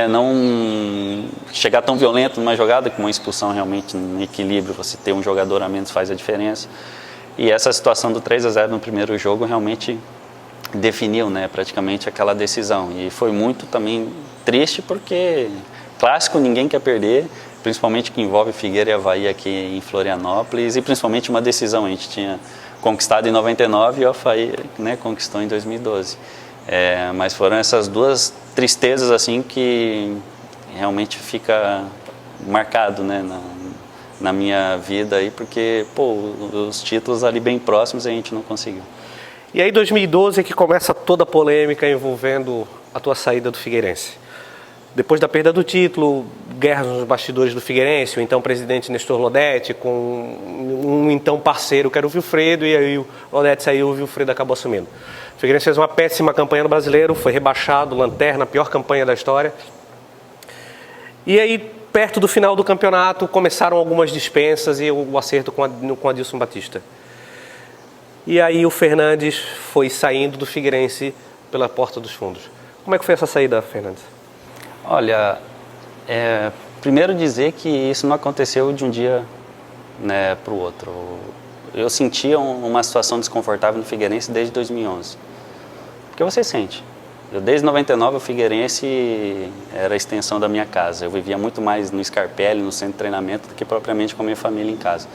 não chegar tão violento numa jogada, com uma expulsão realmente no equilíbrio, você ter um jogador a menos faz a diferença. E essa situação do 3-0 no primeiro jogo realmente definiu, praticamente aquela decisão. E foi muito também triste, porque clássico ninguém quer perder, principalmente que envolve Figueira e Avaí aqui em Florianópolis, e principalmente uma decisão. A gente tinha conquistado em 99 e o Avaí conquistou em 2012. Mas foram essas 2 tristezas assim que realmente fica marcado, na minha vida aí, porque os títulos ali bem próximos a gente não conseguiu. E aí 2012 é que começa toda a polêmica envolvendo a tua saída do Figueirense. Depois da perda do título, guerras nos bastidores do Figueirense, o então presidente Nestor Lodete, com um então parceiro que era o Vilfredo, e aí o Lodete saiu e o Vilfredo acabou assumindo. O Figueirense fez uma péssima campanha no Brasileiro, foi rebaixado, lanterna, a pior campanha da história. E aí, perto do final do campeonato, começaram algumas dispensas e o acerto com Adilson Batista. E aí o Fernandes foi saindo do Figueirense pela porta dos fundos. Como é que foi essa saída, Fernandes? Olha, primeiro dizer que isso não aconteceu de um dia para o outro. Eu sentia uma situação desconfortável no Figueirense desde 2011. Porque você sente. Desde 99 o Figueirense era a extensão da minha casa. Eu vivia muito mais no Scarpelli, no centro de treinamento, do que propriamente com a minha família em casa.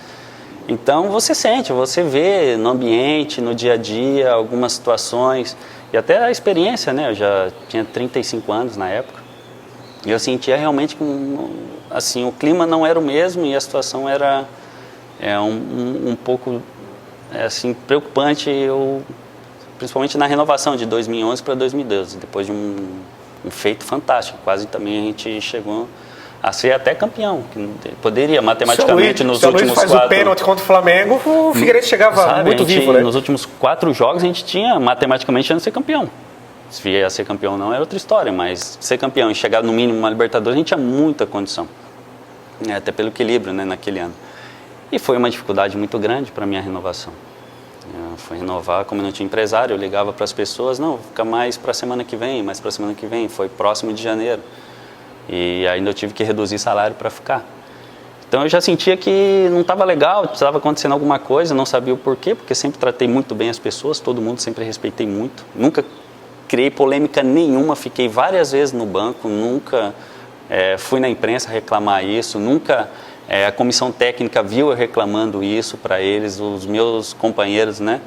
Então você sente, você vê no ambiente, no dia a dia, algumas situações, e até a experiência, eu já tinha 35 anos na época. E eu sentia realmente que o clima não era o mesmo e a situação era um pouco preocupante, principalmente na renovação de 2011 para 2012, depois de um feito fantástico. Quase também a gente chegou a ser até campeão, que poderia matematicamente nos últimos 4... faz o pênalti contra o Flamengo, o Figueirense chegava muito vivo, né? Nos últimos 4 jogos a gente tinha matematicamente chance de ser campeão. Se vier a ser campeão ou não é outra história, mas ser campeão e chegar no mínimo uma Libertadores, a gente tinha muita condição, até pelo equilíbrio, né, naquele ano. E foi uma dificuldade muito grande para a minha renovação. Foi renovar, como eu não tinha empresário, eu ligava para as pessoas, não, fica mais para a semana que vem, mais para a semana que vem, foi próximo de janeiro. E ainda eu tive que reduzir salário para ficar. Então eu já sentia que não estava legal, estava acontecendo alguma coisa, não sabia o porquê, porque sempre tratei muito bem as pessoas, todo mundo sempre respeitei muito, nunca criei polêmica nenhuma, fiquei várias vezes no banco, nunca fui na imprensa reclamar isso, nunca a comissão técnica viu eu reclamando isso para eles, os meus companheiros, né?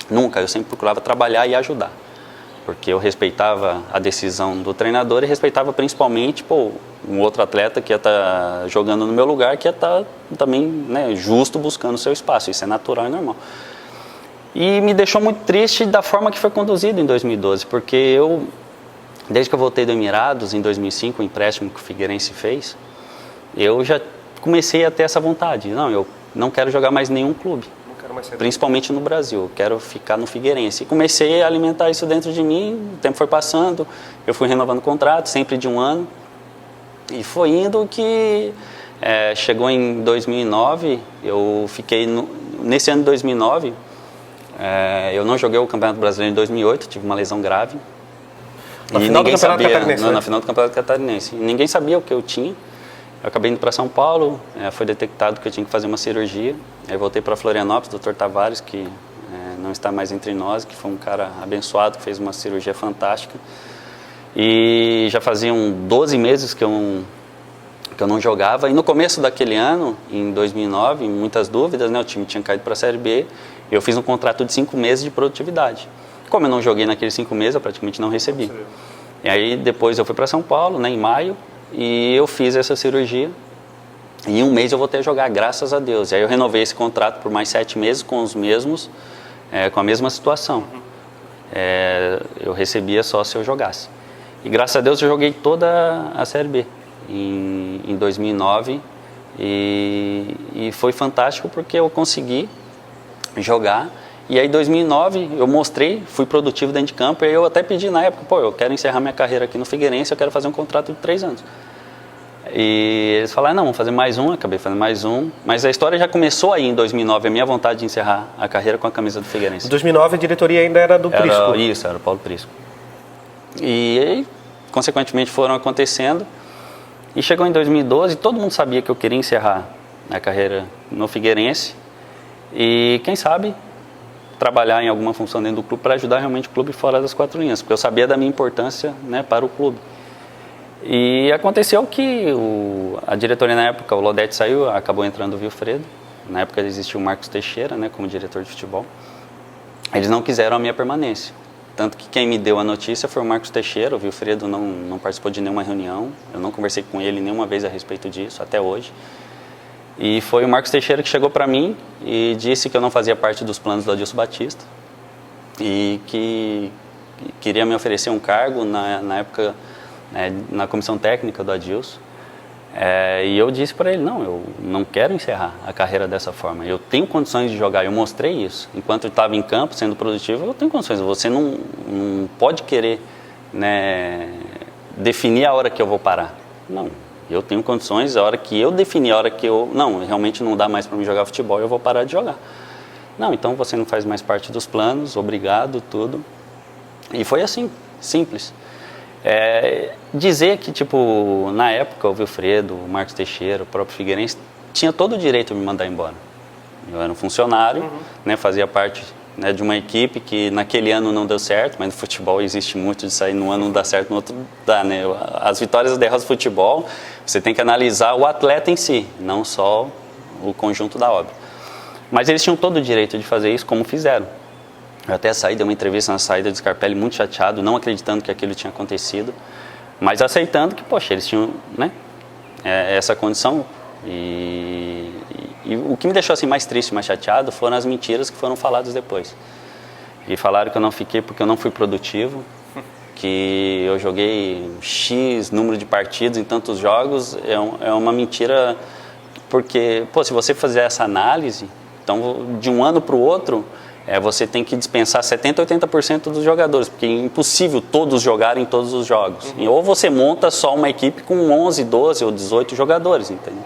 Nunca, eu sempre procurava trabalhar e ajudar, porque eu respeitava a decisão do treinador e respeitava principalmente um outro atleta que ia estar jogando no meu lugar, que ia estar também, né, justo buscando o seu espaço, isso é natural e normal. E me deixou muito triste da forma que foi conduzido em 2012, porque eu, desde que eu voltei do Emirados, em 2005, o empréstimo que o Figueirense fez, eu já comecei a ter essa vontade. Não, eu não quero jogar mais nenhum clube, principalmente no Brasil, eu quero ficar no Figueirense. E comecei a alimentar isso dentro de mim, o tempo foi passando, eu fui renovando o contrato, sempre de 1 ano, e foi indo que chegou em 2009, eu fiquei, nesse ano de 2009, eu não joguei o Campeonato Brasileiro em 2008, tive uma lesão grave. Na final do Campeonato Catarinense, né? Na final do Campeonato Catarinense. Ninguém sabia o que eu tinha. Eu acabei indo para São Paulo, foi detectado que eu tinha que fazer uma cirurgia. Aí voltei para Florianópolis, o Dr. Tavares, que não está mais entre nós, que foi um cara abençoado, que fez uma cirurgia fantástica. E já faziam 12 meses que eu não jogava. E no começo daquele ano, em 2009, muitas dúvidas, né? O time tinha caído para a Série B. Eu fiz um contrato de 5 meses de produtividade. Como eu não joguei naqueles 5 meses, eu praticamente não recebi. E aí depois eu fui para São Paulo, né, em maio, e eu fiz essa cirurgia. E em 1 mês eu voltei a jogar, graças a Deus. E aí eu renovei esse contrato por mais 7 meses com os mesmos, com a mesma situação. Eu recebia só se eu jogasse. E graças a Deus eu joguei toda a Série B em 2009. E foi fantástico porque eu consegui jogar. E aí em 2009 eu mostrei, fui produtivo dentro de campo, e aí eu até pedi na época, eu quero encerrar minha carreira aqui no Figueirense, eu quero fazer um contrato de 3 anos. E eles falaram, não, vamos fazer mais um, acabei fazendo mais um, mas a história já começou aí em 2009, a minha vontade de encerrar a carreira com a camisa do Figueirense. Em 2009 a diretoria ainda era do Prisco. Isso, era o Paulo Prisco. E aí, consequentemente, foram acontecendo, e chegou em 2012, todo mundo sabia que eu queria encerrar a carreira no Figueirense, e quem sabe trabalhar em alguma função dentro do clube para ajudar realmente o clube fora das 4 linhas, porque eu sabia da minha importância, né, para o clube. E aconteceu que a diretoria na época, o Lodete saiu, acabou entrando o Vilfredo. Na época existia o Marcos Teixeira, né, como diretor de futebol. Eles não quiseram a minha permanência. Tanto que quem me deu a notícia foi o Marcos Teixeira. O Vilfredo não participou de nenhuma reunião. Eu não conversei com ele nenhuma vez a respeito disso, até hoje. E foi o Marcos Teixeira que chegou para mim e disse que eu não fazia parte dos planos do Adilson Batista e que queria me oferecer um cargo na época, na comissão técnica do Adilson. E eu disse para ele, não, eu não quero encerrar a carreira dessa forma, eu tenho condições de jogar, eu mostrei isso. Enquanto eu estava em campo, sendo produtivo, eu tenho condições, você não pode querer, né, definir a hora que eu vou parar. Não, eu tenho condições, a hora que eu definir, a hora que realmente não dá mais para mim jogar futebol, eu vou parar de jogar. Não, então você não faz mais parte dos planos, obrigado, tudo. E foi assim, simples. Dizer que, tipo, na época o Vilfredo, o Marcos Teixeira, o próprio Figueirense, tinha todo o direito de me mandar embora. Eu era um funcionário, né, fazia parte, né, de uma equipe que naquele ano não deu certo, mas no futebol existe muito de sair num ano não dá certo, no outro dá, né? As vitórias e derrotas do futebol, você tem que analisar o atleta em si, não só o conjunto da obra. Mas eles tinham todo o direito de fazer isso, como fizeram. Eu até saí, dei uma entrevista na saída de Scarpelli, muito chateado, não acreditando que aquilo tinha acontecido, mas aceitando que, poxa, eles tinham, né, essa condição. E o que me deixou assim mais triste, mais chateado, foram as mentiras que foram faladas depois. E falaram que eu não fiquei porque eu não fui produtivo, que eu joguei X número de partidos em tantos jogos. É uma mentira, porque, se você fizer essa análise, então de um ano para o outro, você tem que dispensar 70%, 80% dos jogadores, porque é impossível todos jogarem todos os jogos. Ou você monta só uma equipe com 11, 12 ou 18 jogadores, entendeu?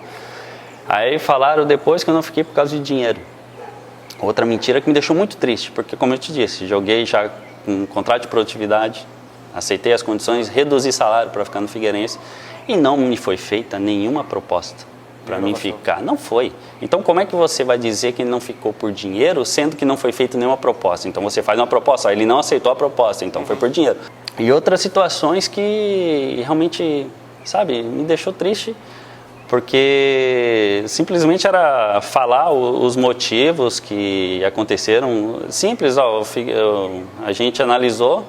Aí falaram depois que eu não fiquei por causa de dinheiro. Outra mentira que me deixou muito triste, porque como eu te disse, joguei já com um contrato de produtividade, aceitei as condições, reduzi salário para ficar no Figueirense e não me foi feita nenhuma proposta para mim ficar. Não foi. Então como é que você vai dizer que ele não ficou por dinheiro, sendo que não foi feita nenhuma proposta? Então você faz uma proposta, ele não aceitou a proposta, então foi por dinheiro. E outras situações que realmente, sabe, me deixou triste, porque simplesmente era falar os motivos que aconteceram. Simples, ó, a gente analisou,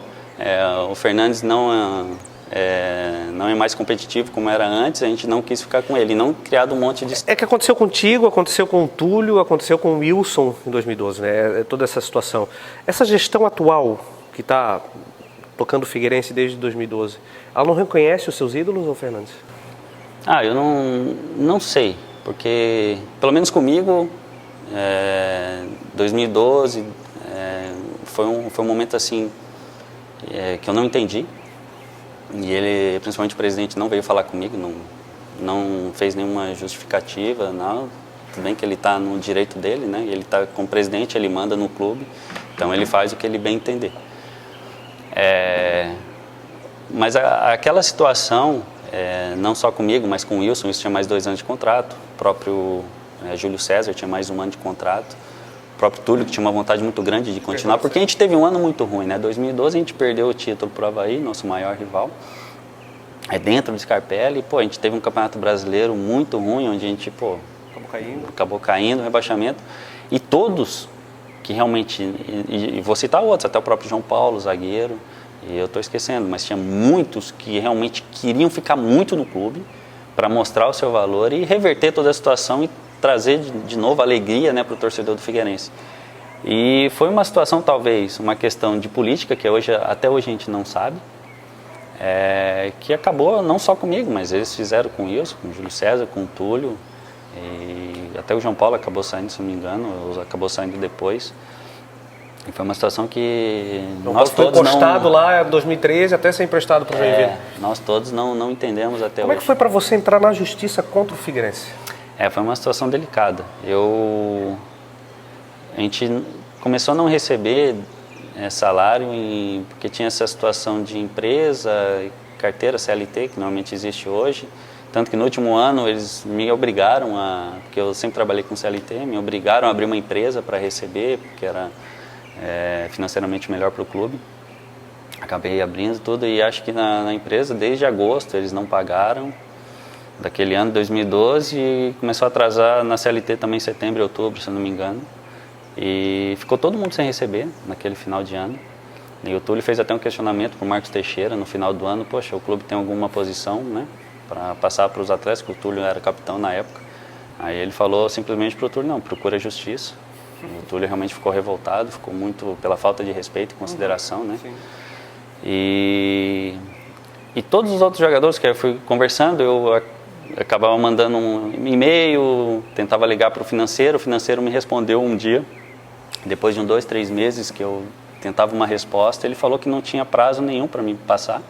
o Fernandes não é mais competitivo como era antes, a gente não quis ficar com ele, não criado um monte de... É que aconteceu contigo, aconteceu com o Túlio, aconteceu com o Wilson em 2012, né? Toda essa situação. Essa gestão atual, que está tocando o Figueirense desde 2012, ela não reconhece os seus ídolos, ou Fernandes? Eu não sei, porque pelo menos comigo, 2012 foi um momento assim que eu não entendi. E ele, principalmente o presidente, não veio falar comigo, não fez nenhuma justificativa, não. Tudo bem que ele está no direito dele, né? Ele está como presidente, ele manda no clube, então ele faz o que ele bem entender. Mas aquela situação, não só comigo, mas com o Wilson, isso tinha mais 2 anos de contrato, o próprio Júlio César tinha mais 1 ano de contrato, o próprio Túlio, que tinha uma vontade muito grande de continuar, porque a gente teve um ano muito ruim, né? 2012 a gente perdeu o título para o Avaí, nosso maior rival, dentro do Scarpelli, a gente teve um campeonato brasileiro muito ruim, onde a gente, acabou caindo no rebaixamento, e todos que realmente, e vou citar outros, até o próprio João Paulo, zagueiro, e eu estou esquecendo, mas tinha muitos que realmente queriam ficar muito no clube para mostrar o seu valor e reverter toda a situação e trazer de novo alegria, né, para o torcedor do Figueirense. E foi uma situação, talvez, uma questão de política, que até hoje a gente não sabe, que acabou não só comigo, mas eles fizeram com o Wilson, com o Júlio César, com o Túlio, e até o João Paulo acabou saindo, se não me engano, ou acabou saindo depois. E foi uma situação que nós todos foi emprestado lá em 2013 até ser emprestado para o Joinville. Nós todos não entendemos até hoje. Como é que foi para você entrar na justiça contra o Figueirense? Foi uma situação delicada. A gente começou a não receber salário porque tinha essa situação de empresa, carteira CLT, que normalmente existe hoje. Tanto que no último ano eles me obrigaram porque eu sempre trabalhei com CLT, me obrigaram a abrir uma empresa para receber, porque era financeiramente melhor para o clube. Acabei abrindo tudo e acho que na empresa, desde agosto, eles não pagaram. Daquele ano, 2012, e começou a atrasar na CLT também em setembro e outubro, se eu não me engano. E ficou todo mundo sem receber naquele final de ano. E o Túlio fez até um questionamento para o Marcos Teixeira no final do ano. Poxa, o clube tem alguma posição, né, para passar para os atletas, que o Túlio era capitão na época. Aí ele falou simplesmente para o Túlio, não, procura justiça. O Túlio realmente ficou revoltado, ficou muito pela falta de respeito e consideração, né? Sim. E todos os outros jogadores que eu fui conversando, eu acabava mandando um e-mail, tentava ligar para o financeiro me respondeu um dia, depois de 2, 3 meses que eu tentava uma resposta, ele falou que não tinha prazo nenhum para me passar.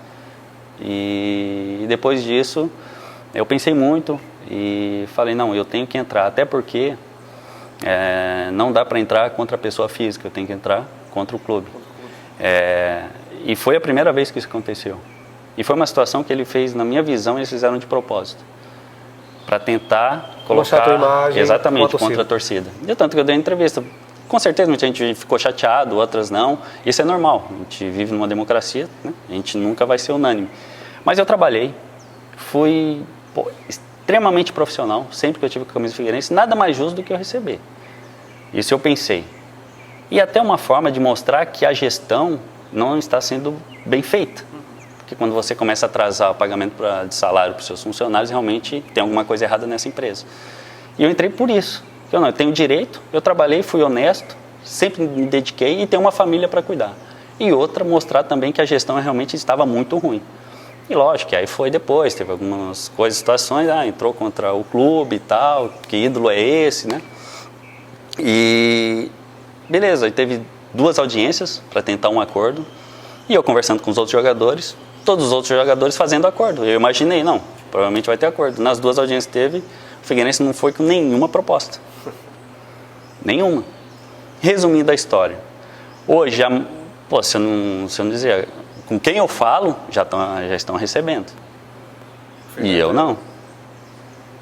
E depois disso, eu pensei muito e falei, não, eu tenho que entrar, até porque não dá para entrar contra a pessoa física, eu tenho que entrar contra o clube. E foi a primeira vez que isso aconteceu. E foi uma situação que ele fez, na minha visão, eles fizeram de propósito, para tentar colocar a imagem exatamente contra a torcida. E tanto que eu dei entrevista, com certeza muita gente ficou chateado, outras não, isso é normal, a gente vive numa democracia, né? A gente nunca vai ser unânime. Mas eu trabalhei, fui extremamente profissional, sempre que eu tive com a camisa do Figueirense, nada mais justo do que eu receber. Isso eu pensei. E até uma forma de mostrar que a gestão não está sendo bem feita. Porque quando você começa a atrasar o pagamento de salário para os seus funcionários, realmente tem alguma coisa errada nessa empresa. E eu entrei por isso. Eu tenho direito, eu trabalhei, fui honesto, sempre me dediquei e tenho uma família para cuidar. E outra, mostrar também que a gestão realmente estava muito ruim. E lógico, que aí foi depois, teve algumas coisas, situações, entrou contra o clube e tal, que ídolo é esse, né? Beleza, aí teve 2 audiências para tentar um acordo, e eu conversando com os outros jogadores, todos os outros jogadores fazendo acordo. Eu imaginei, não, provavelmente vai ter acordo. Nas 2 audiências que teve, o Figueirense não foi com nenhuma proposta. Nenhuma. Resumindo a história, hoje, se eu não dizer, com quem eu falo, já estão recebendo. E eu não.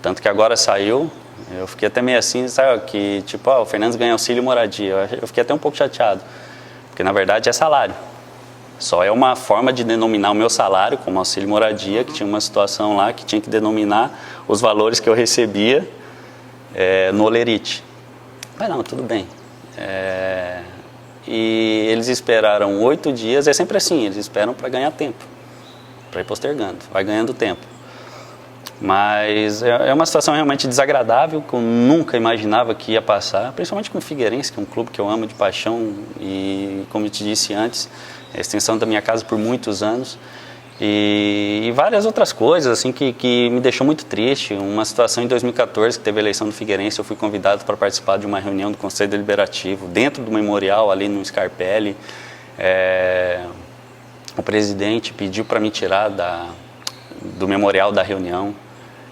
Tanto que agora saiu, eu fiquei até meio assim, sabe, que tipo, o Fernandes ganha auxílio moradia. Eu fiquei até um pouco chateado, porque na verdade é salário. Só é uma forma de denominar o meu salário como auxílio moradia, que tinha uma situação lá que tinha que denominar os valores que eu recebia no Olerite. Mas não, tudo bem. E eles esperaram 8 dias, é sempre assim, eles esperam para ganhar tempo, para ir postergando, vai ganhando tempo. Mas é uma situação realmente desagradável, que eu nunca imaginava que ia passar, principalmente com o Figueirense, que é um clube que eu amo de paixão e, como eu te disse antes, é a extensão da minha casa por muitos anos. E várias outras coisas assim que me deixou muito triste. Uma situação em 2014, que teve a eleição do Figueirense, eu fui convidado para participar de uma reunião do Conselho Deliberativo, dentro do memorial, ali no Scarpelli. O presidente pediu para me tirar do memorial da reunião.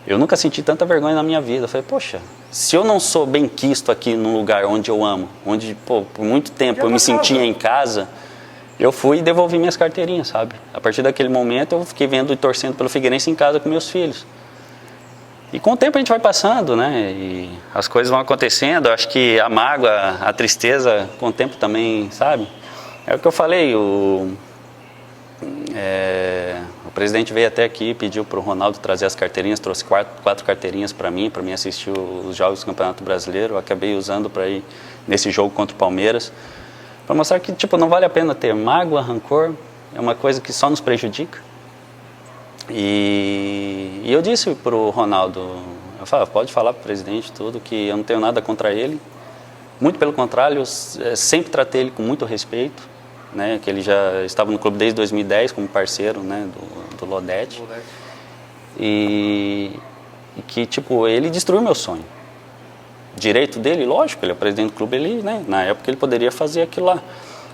Eu nunca senti tanta vergonha na minha vida. Eu falei, poxa, se eu não sou bem quisto aqui num lugar onde eu amo, onde por muito tempo eu me sentia em casa, eu fui e devolvi minhas carteirinhas, sabe? A partir daquele momento eu fiquei vendo e torcendo pelo Figueirense em casa com meus filhos. E com o tempo a gente vai passando, né? E as coisas vão acontecendo. Eu acho que a mágoa, a tristeza, com o tempo também, sabe? É o que eu falei, o presidente veio até aqui, pediu para o Ronaldo trazer as carteirinhas, trouxe 4 carteirinhas para mim assistir os jogos do Campeonato Brasileiro. Eu acabei usando para ir nesse jogo contra o Palmeiras, para mostrar que tipo, não vale a pena ter mágoa, rancor, é uma coisa que só nos prejudica. E eu disse para o Ronaldo, eu falei, pode falar para o presidente tudo, que eu não tenho nada contra ele, muito pelo contrário, eu sempre tratei ele com muito respeito, né, que ele já estava no clube desde 2010 como parceiro, né, do Lodete. E que tipo, ele destruiu meu sonho. Direito dele, lógico, ele é o presidente do clube, ele, né, na época ele poderia fazer aquilo lá.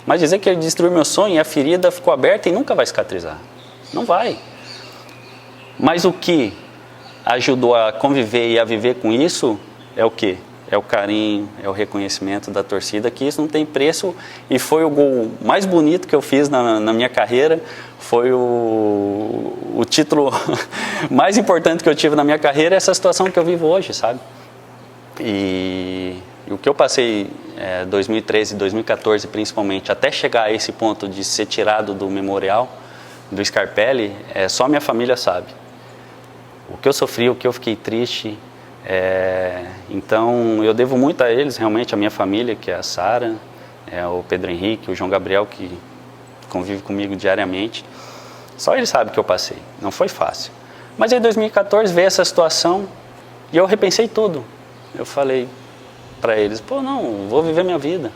Mas dizer que ele destruiu meu sonho e a ferida ficou aberta e nunca vai cicatrizar. Não vai. Mas o que ajudou a conviver e a viver com isso é o quê? É o carinho, é o reconhecimento da torcida, que isso não tem preço, e foi o gol mais bonito que eu fiz na minha carreira, foi o título mais importante que eu tive na minha carreira, essa situação que eu vivo hoje, sabe? E o que eu passei 2013 e 2014 principalmente, até chegar a esse ponto de ser tirado do memorial, do Scarpelli, só minha família sabe. O que eu sofri, o que eu fiquei triste. Então eu devo muito a eles, realmente, a minha família, que é a Sara, o Pedro Henrique, o João Gabriel, que convive comigo diariamente. Só eles sabem o que eu passei, não foi fácil. Mas em 2014 veio essa situação e eu repensei tudo. Eu falei para eles, não, vou viver minha vida.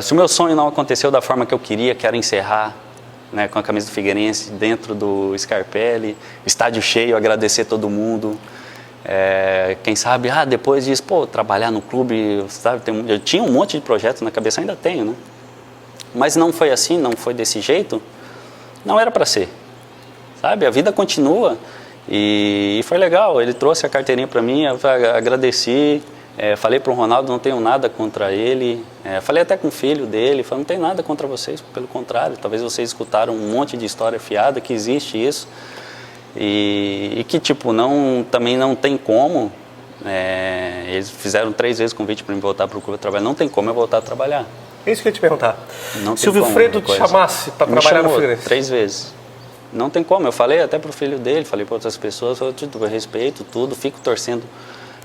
Se o meu sonho não aconteceu da forma que eu queria, que era encerrar, né, com a camisa do Figueirense dentro do Scarpelli, estádio cheio, agradecer todo mundo. Quem sabe, depois disso, trabalhar no clube, sabe, eu tinha um monte de projetos na cabeça, ainda tenho, né? Mas não foi assim, não foi desse jeito, não era para ser, sabe? A vida continua e foi legal, ele trouxe a carteirinha para mim, eu agradeci, falei para o Ronaldo, não tenho nada contra ele, falei até com o filho dele, falei, não tenho nada contra vocês, pelo contrário, talvez vocês escutaram um monte de história fiada, que existe isso. E que tipo, também não tem como, eles fizeram 3 vezes convite para mim voltar para o clube trabalhar, não tem como eu voltar a trabalhar. É isso que eu ia te perguntar. Se o Wilfredo te chamasse para trabalhar no Figueirense? 3 vezes. Não tem como, eu falei até para o filho dele, falei para outras pessoas, eu respeito tudo, fico torcendo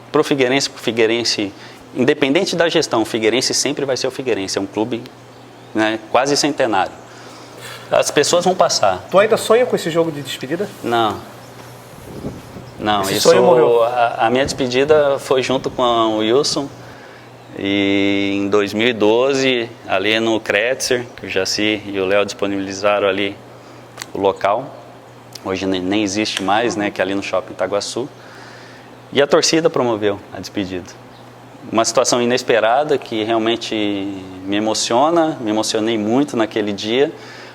para o Figueirense, porque o Figueirense, independente da gestão, o Figueirense sempre vai ser o Figueirense, é um clube, né, quase centenário. As pessoas vão passar. Tu ainda sonha com esse jogo de despedida? Não, esse sonho morreu. A minha despedida foi junto com o Wilson, e em 2012, ali no Kretzer, que o Jaci e o Léo disponibilizaram ali o local, hoje nem existe mais, né, que é ali no Shopping Itaguaçu, e a torcida promoveu a despedida. uma situação inesperada que realmente me emocionei muito naquele dia,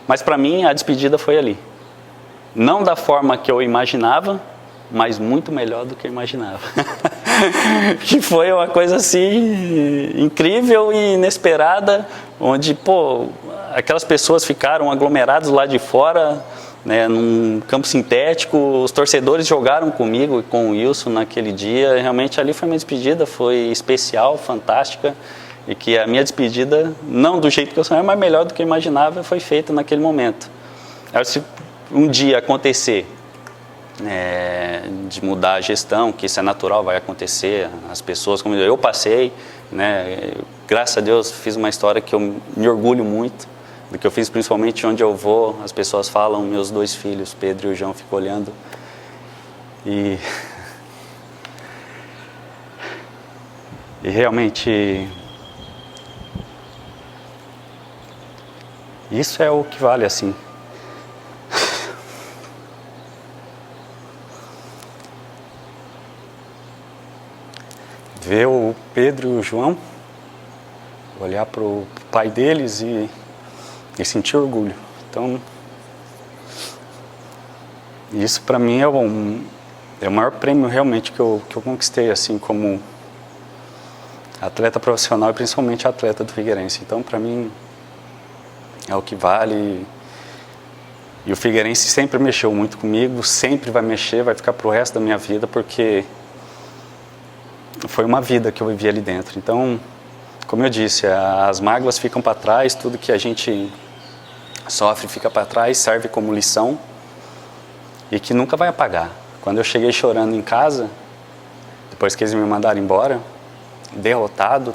mas para mim a despedida foi ali. Não da forma que eu imaginava, mas muito melhor do que eu imaginava. Que foi uma coisa assim incrível e inesperada, onde aquelas pessoas ficaram aglomeradas lá de fora, né, num campo sintético. Os torcedores jogaram comigo e com o Wilson naquele dia. Realmente ali foi minha despedida, foi especial, fantástica, e que a minha despedida, não do jeito que eu sonhava, mas melhor do que eu imaginava, foi feita naquele momento. Se um dia acontecer de mudar a gestão, que isso é natural, vai acontecer, as pessoas, como eu passei, né, graças a Deus fiz uma história que eu me orgulho muito do que eu fiz, principalmente onde eu vou, as pessoas falam, meus 2 filhos, Pedro e o João, ficam olhando e realmente isso é o que vale, assim. Ver o Pedro e o João, olhar para o pai deles e sentir orgulho. Então, isso para mim é o maior prêmio realmente que eu conquistei, assim, como atleta profissional e principalmente atleta do Figueirense. Então, para mim, é o que vale. E o Figueirense sempre mexeu muito comigo, sempre vai mexer, vai ficar pro resto da minha vida, porque foi uma vida que eu vivi ali dentro. Então, como eu disse, as mágoas ficam para trás, tudo que a gente sofre fica para trás, serve como lição e que nunca vai apagar. Quando eu cheguei chorando em casa, depois que eles me mandaram embora, derrotado,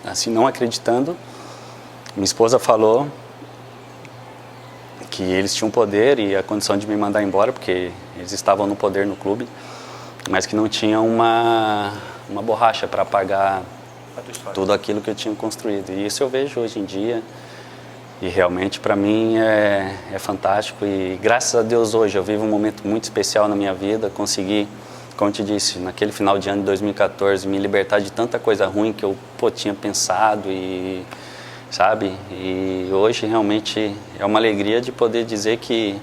assim, não acreditando, minha esposa falou que eles tinham poder e a condição de me mandar embora, porque eles estavam no poder no clube, mas que não tinham uma borracha para apagar tudo aquilo que eu tinha construído. E isso eu vejo hoje em dia e realmente para mim é fantástico. E graças a Deus hoje eu vivo um momento muito especial na minha vida, consegui, como eu te disse, naquele final de ano de 2014, me libertar de tanta coisa ruim que eu tinha pensado e sabe? E hoje realmente é uma alegria de poder dizer que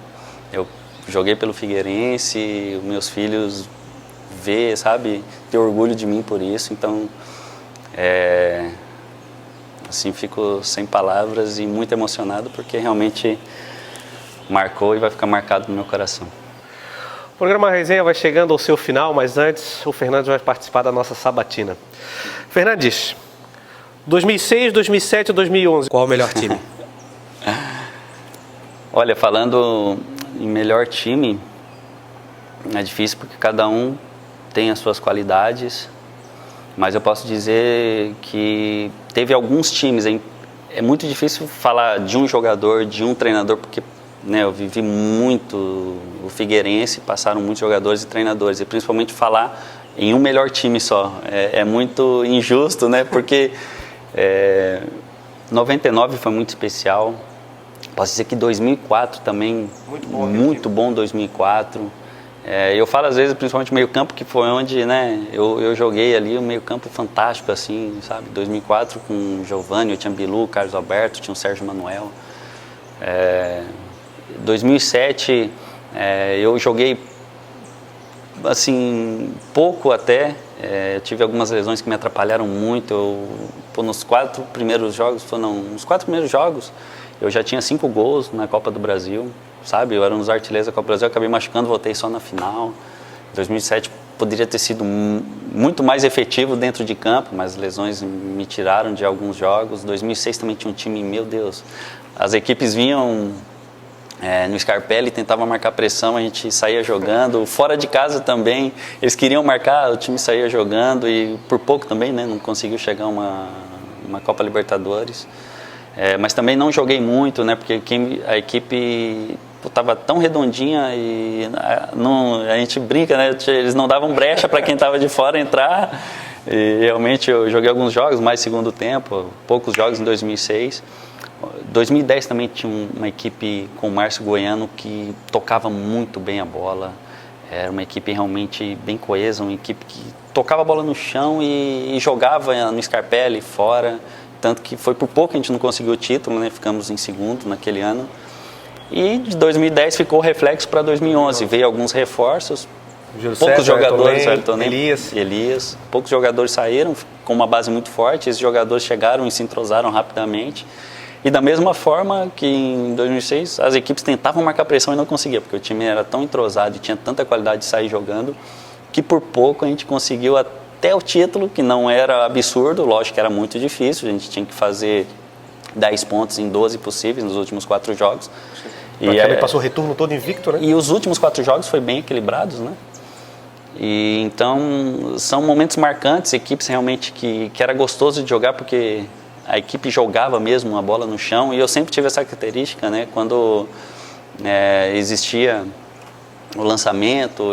eu joguei pelo Figueirense, os meus filhos ver, sabe? Ter orgulho de mim por isso. Então, assim, fico sem palavras e muito emocionado porque realmente marcou e vai ficar marcado no meu coração. O programa Resenha vai chegando ao seu final, mas antes o Fernandes vai participar da nossa sabatina. Fernandes, 2006, 2007 ou 2011, qual é o melhor time? Olha, falando em melhor time, é difícil porque cada um tem as suas qualidades, mas eu posso dizer que teve alguns times, é muito difícil falar de um jogador, de um treinador, porque né, eu vivi muito o Figueirense, passaram muitos jogadores e treinadores, e principalmente falar em um melhor time só, é muito injusto, né, porque 99 foi muito especial, posso dizer que 2004 também, muito bom 2004, eu falo às vezes principalmente meio campo, que foi onde né, eu joguei ali, o meio campo fantástico assim, sabe, 2004 com Giovanni, tinha Bilu, Carlos Alberto, tinha o Sérgio Manuel, 2007 eu joguei assim, pouco até, tive algumas lesões que me atrapalharam muito, nos 4 primeiros jogos, eu já tinha 5 gols na Copa do Brasil, sabe, eu era um dos artilheiros da Copa do Brasil, eu acabei machucando, voltei só na final. 2007 poderia ter sido muito mais efetivo dentro de campo, mas lesões me tiraram de alguns jogos. 2006 também tinha um time, meu Deus, as equipes vinham no Scarpelli, tentava marcar pressão, a gente saía jogando, fora de casa também, eles queriam marcar, o time saía jogando e por pouco também, né, não conseguiu chegar a uma Copa Libertadores, mas também não joguei muito, né, porque a equipe estava tão redondinha e a gente brinca, né, eles não davam brecha para quem estava de fora entrar, e realmente eu joguei alguns jogos, mais segundo tempo, poucos jogos em 2006. 2010 também tinha uma equipe com o Márcio Goiano que tocava muito bem a bola, Era uma equipe realmente bem coesa, uma equipe que tocava a bola no chão e jogava no Scarpelli fora, tanto que foi por pouco que a gente não conseguiu o título, né? Ficamos em segundo naquele ano. E de 2010 ficou o reflexo para 2011, veio alguns reforços, poucos jogadores, Elias, poucos jogadores saíram com uma base muito forte, esses jogadores chegaram e se entrosaram rapidamente. E da mesma forma que em 2006 as equipes tentavam marcar pressão e não conseguiam, porque o time era tão entrosado e tinha tanta qualidade de sair jogando, que por pouco a gente conseguiu até o título, que não era absurdo, lógico que era muito difícil, a gente tinha que fazer 10 pontos em 12 possíveis nos últimos 4 jogos. Praticamente passou o retorno todo invicto, né? E os últimos 4 jogos foi bem equilibrados, né? E então são momentos marcantes, equipes realmente que era gostoso de jogar, porque a equipe jogava mesmo a bola no chão, e eu sempre tive essa característica, né? Quando existia o lançamento,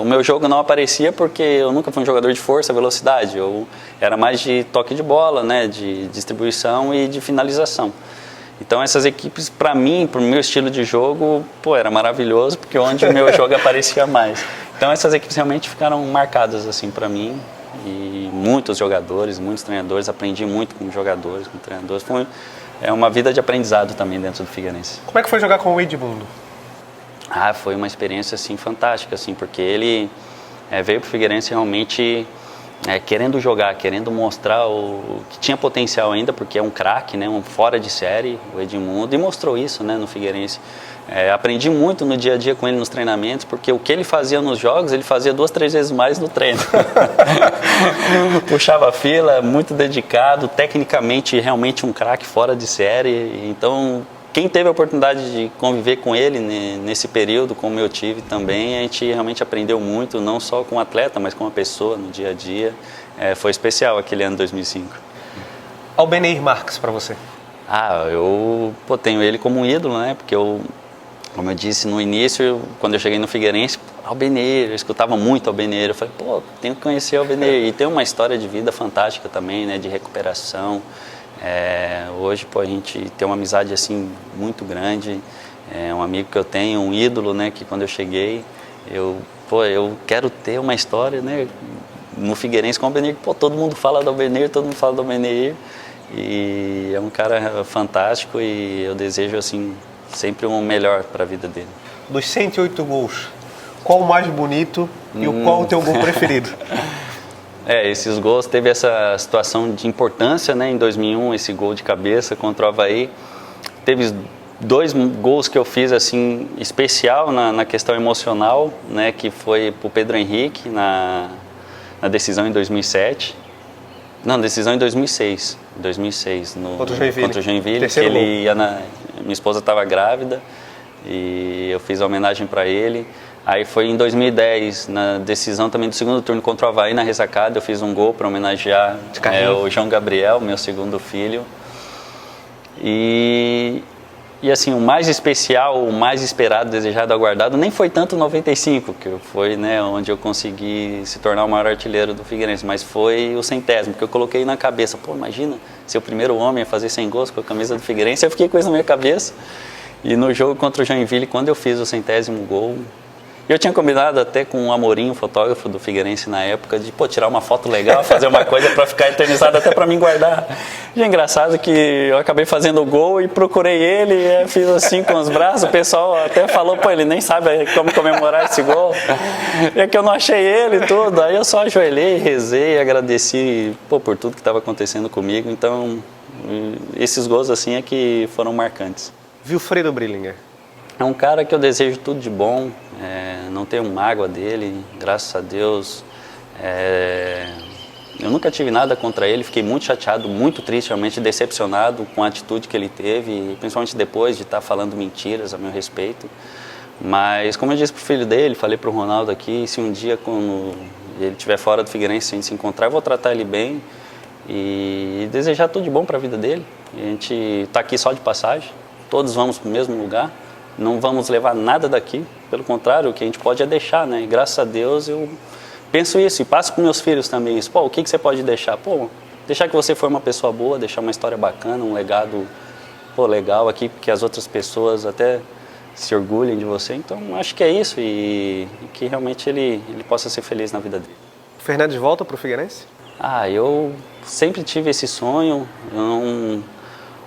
o meu jogo não aparecia porque eu nunca fui um jogador de força, velocidade, eu era mais de toque de bola, né? De distribuição e de finalização. Então essas equipes, para mim, para o meu estilo de jogo, era maravilhoso, porque onde o meu jogo aparecia mais. Então essas equipes realmente ficaram marcadas assim para mim. E muitos jogadores, muitos treinadores, aprendi muito com jogadores, com treinadores. Foi uma vida de aprendizado também dentro do Figueirense. Como é que foi jogar com o Edmundo? Foi uma experiência assim fantástica, assim, porque ele veio para o Figueirense realmente querendo jogar, querendo mostrar o que tinha potencial ainda, porque é um craque, né, um fora de série, o Edmundo, e mostrou isso, né, no Figueirense. Aprendi muito no dia a dia com ele nos treinamentos, porque o que ele fazia nos jogos, ele fazia 2, 3 vezes mais no treino. Puxava a fila, muito dedicado, tecnicamente realmente um craque fora de série. Então, quem teve a oportunidade de conviver com ele nesse período, como eu tive também, a gente realmente aprendeu muito, não só com o atleta, mas com a pessoa no dia a dia. Foi especial aquele ano 2005. Albenir Marques, para você? Eu tenho ele como um ídolo, né? Porque como eu disse no início, quando eu cheguei no Figueirense, Albenir, eu escutava muito Albenir, eu falei, tenho que conhecer Albenir. E tem uma história de vida fantástica também, né? De recuperação. Hoje, a gente tem uma amizade assim muito grande, um amigo que eu tenho, um ídolo, né? Que quando eu cheguei, eu quero ter uma história, né? No Figueirense com o Albenir, todo mundo fala do Albenir, todo mundo fala do Albenir. E é um cara fantástico e eu desejo assim sempre o melhor para a vida dele. Dos 108 gols, qual o mais bonito e qual o teu gol preferido? Esses gols, teve essa situação de importância, né? Em 2001, esse gol de cabeça contra o Avaí. Teve 2 gols que eu fiz assim especial na questão emocional, né? Que foi para o Pedro Henrique na decisão em 2007. Não, decisão em 2006. Contra o Joinville, que minha esposa estava grávida e eu fiz a homenagem para ele. Aí foi em 2010, na decisão também do segundo turno contra o Avaí, na ressacada, eu fiz um gol para homenagear o João Gabriel, meu segundo filho. E assim, o mais especial, o mais esperado, desejado, aguardado, nem foi tanto o 95, que foi, né, onde eu consegui se tornar o maior artilheiro do Figueirense, mas foi o 100º, porque eu coloquei na cabeça, imagina ser o primeiro homem a fazer 100 gols com a camisa do Figueirense, eu fiquei com isso na minha cabeça. E no jogo contra o Joinville, quando eu fiz o 100º gol, eu tinha combinado até com o Amorim, o fotógrafo do Figueirense na época, de tirar uma foto legal, fazer uma coisa para ficar eternizado até para mim guardar. E é engraçado que eu acabei fazendo o gol e procurei ele, fiz assim com os braços, o pessoal até falou, ele nem sabe como comemorar esse gol. É que eu não achei ele e tudo, aí eu só ajoelhei, rezei, agradeci por tudo que estava acontecendo comigo. Então, esses gols assim é que foram marcantes. Wilfredo Brillinger. É um cara que eu desejo tudo de bom, não tenho mágoa dele, graças a Deus. Eu nunca tive nada contra ele, fiquei muito chateado, muito triste, realmente decepcionado com a atitude que ele teve, principalmente depois de estar falando mentiras a meu respeito. Mas como eu disse pro filho dele, falei pro Ronaldo aqui, se um dia quando ele estiver fora do Figueirense, se a gente se encontrar, eu vou tratar ele bem e desejar tudo de bom para a vida dele. A gente está aqui só de passagem, todos vamos para o mesmo lugar. Não vamos levar nada daqui, pelo contrário, o que a gente pode é deixar, né? E graças a Deus eu penso isso e passo para meus filhos também isso. O que você pode deixar? Deixar que você for uma pessoa boa, deixar uma história bacana, um legado legal aqui, porque as outras pessoas até se orgulhem de você. Então, acho que é isso e que realmente ele possa ser feliz na vida dele. O Fernandes volta para o Figueirense? Eu sempre tive esse sonho.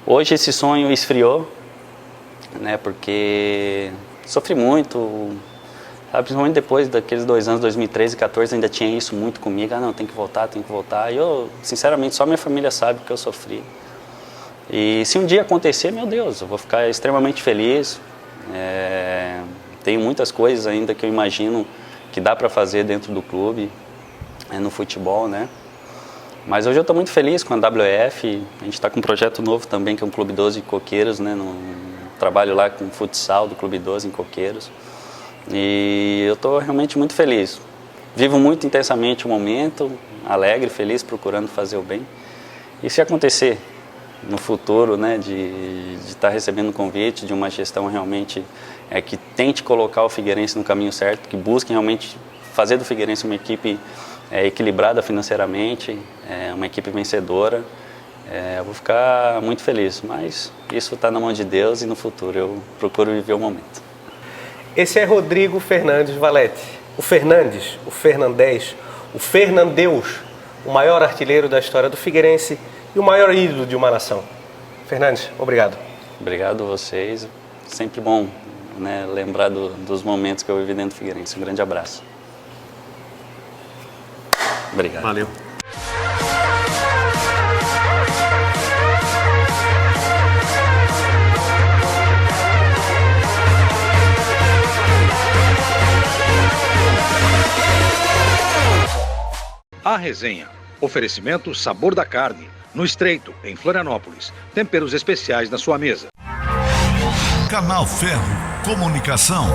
Hoje esse sonho esfriou, né? Porque sofri muito, sabe? Principalmente depois daqueles 2 anos, 2013 e 2014, ainda tinha isso muito comigo. Não, tem que voltar. E eu, sinceramente, só minha família sabe que eu sofri. E se um dia acontecer, meu Deus, eu vou ficar extremamente feliz. Tem muitas coisas ainda que eu imagino que dá para fazer dentro do clube, no futebol, né? Mas hoje eu estou muito feliz com a WF. A gente está com um projeto novo também, que é um Clube 12 em Coqueiros, né? Trabalho lá com futsal do Clube 12 em Coqueiros. E eu estou realmente muito feliz. Vivo muito intensamente o momento, alegre, feliz, procurando fazer o bem. E se acontecer no futuro, né, de estar recebendo um convite de uma gestão realmente que tente colocar o Figueirense no caminho certo, que busque realmente fazer do Figueirense uma equipe equilibrada financeiramente, uma equipe vencedora, eu vou ficar muito feliz. Mas isso está na mão de Deus e no futuro eu procuro viver o momento. Esse é Rodrigo Fernandes Valete. O Fernandes, o Fernandez, o Fernandeus, o maior artilheiro da história do Figueirense e o maior ídolo de uma nação. Fernandes, obrigado. Obrigado a vocês. Sempre bom, né, lembrar dos momentos que eu vivi dentro do Figueirense. Um grande abraço. Obrigado. Valeu. A resenha. Oferecimento Sabor da Carne. No Estreito, em Florianópolis. Temperos especiais na sua mesa. Canal Ferro Comunicação.